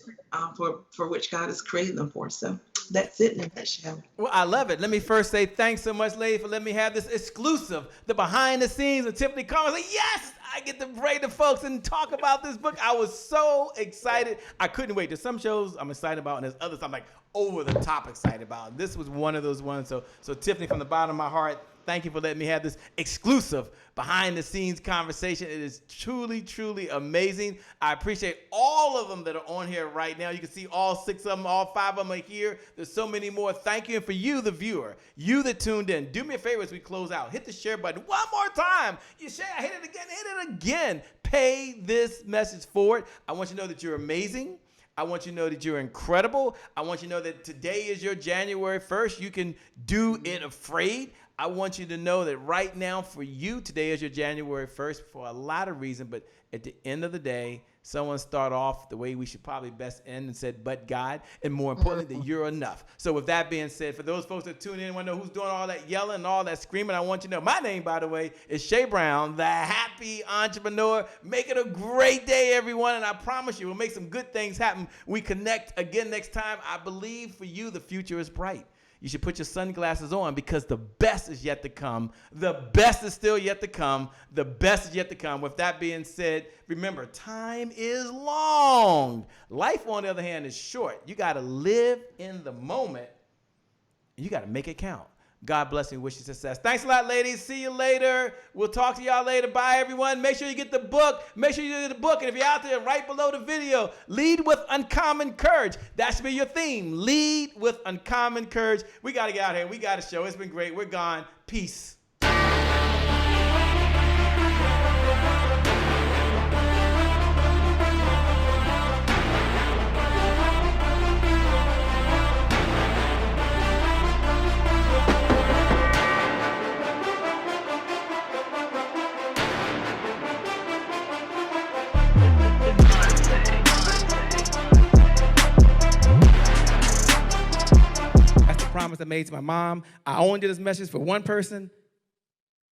for which God has created them for. So that's it in a nutshell. Well, I love it. Let me first say thanks so much, lady, for letting me have this exclusive, the behind the scenes with Tiffany Bell. Like, yes, I get to bring the folks and talk about this book. I was so excited. I couldn't wait. There's some shows I'm excited about, and there's others I'm like over the top excited about. This was one of those ones. So Tiffany, from the bottom of my heart, thank you for letting me have this exclusive behind the scenes conversation. It is truly, truly amazing. I appreciate all of them that are on here right now. You can see all 6 of them, all 5 of them are here. There's so many more. Thank you. And for you, the viewer, you that tuned in, do me a favor as we close out. Hit the share button one more time. You share, hit it again. Pay this message forward. I want you to know that you're amazing. I want you to know that you're incredible. I want you to know that today is your January 1st. You can do it afraid. I want you to know that right now for you, today is your January 1st for a lot of reasons, but at the end of the day, someone start off the way we should probably best end and said, but God, and more importantly, that you're enough. So with that being said, for those folks that tune in and want to know who's doing all that yelling and all that screaming, I want you to know my name, by the way, is Shay Brown, the happy entrepreneur. Make it a great day, everyone, and I promise you we'll make some good things happen. We connect again next time. I believe for you, the future is bright. You should put your sunglasses on because the best is yet to come. The best is still yet to come. The best is yet to come. With that being said, remember, time is long. Life, on the other hand, is short. You got to live in the moment. You got to make it count. God bless you. Wish you success. Thanks a lot, ladies. See you later. We'll talk to y'all later. Bye, everyone. Make sure you get the book. Make sure you get the book. And if you're out there, right below the video, lead with uncommon courage. That should be your theme. Lead with uncommon courage. We got to get out here. We got a show. It's been great. We're gone. Peace. Promise I made to my mom. I only did this message for one person,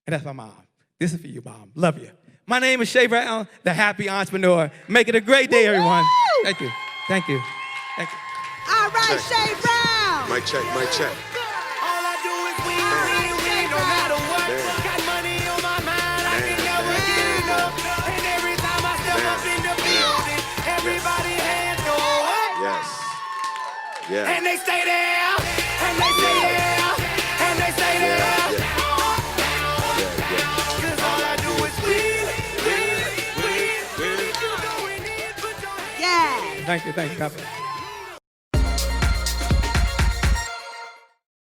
and that's my mom. This is for you, Mom. Love you. My name is Shay Brown, the happy entrepreneur. Make it a great day, everyone. Thank you. Thank you. Thank you. All right, Shay Brown. Mic check, mic check. All I do is win, no matter what. Got money on my mind, I can never get enough. And every time I step up in the building, everybody hands go up. Yes. Yeah. And they stay there. And they stay there, and they stay there. Cause all I do is win. Yeah. Thank you. God bless.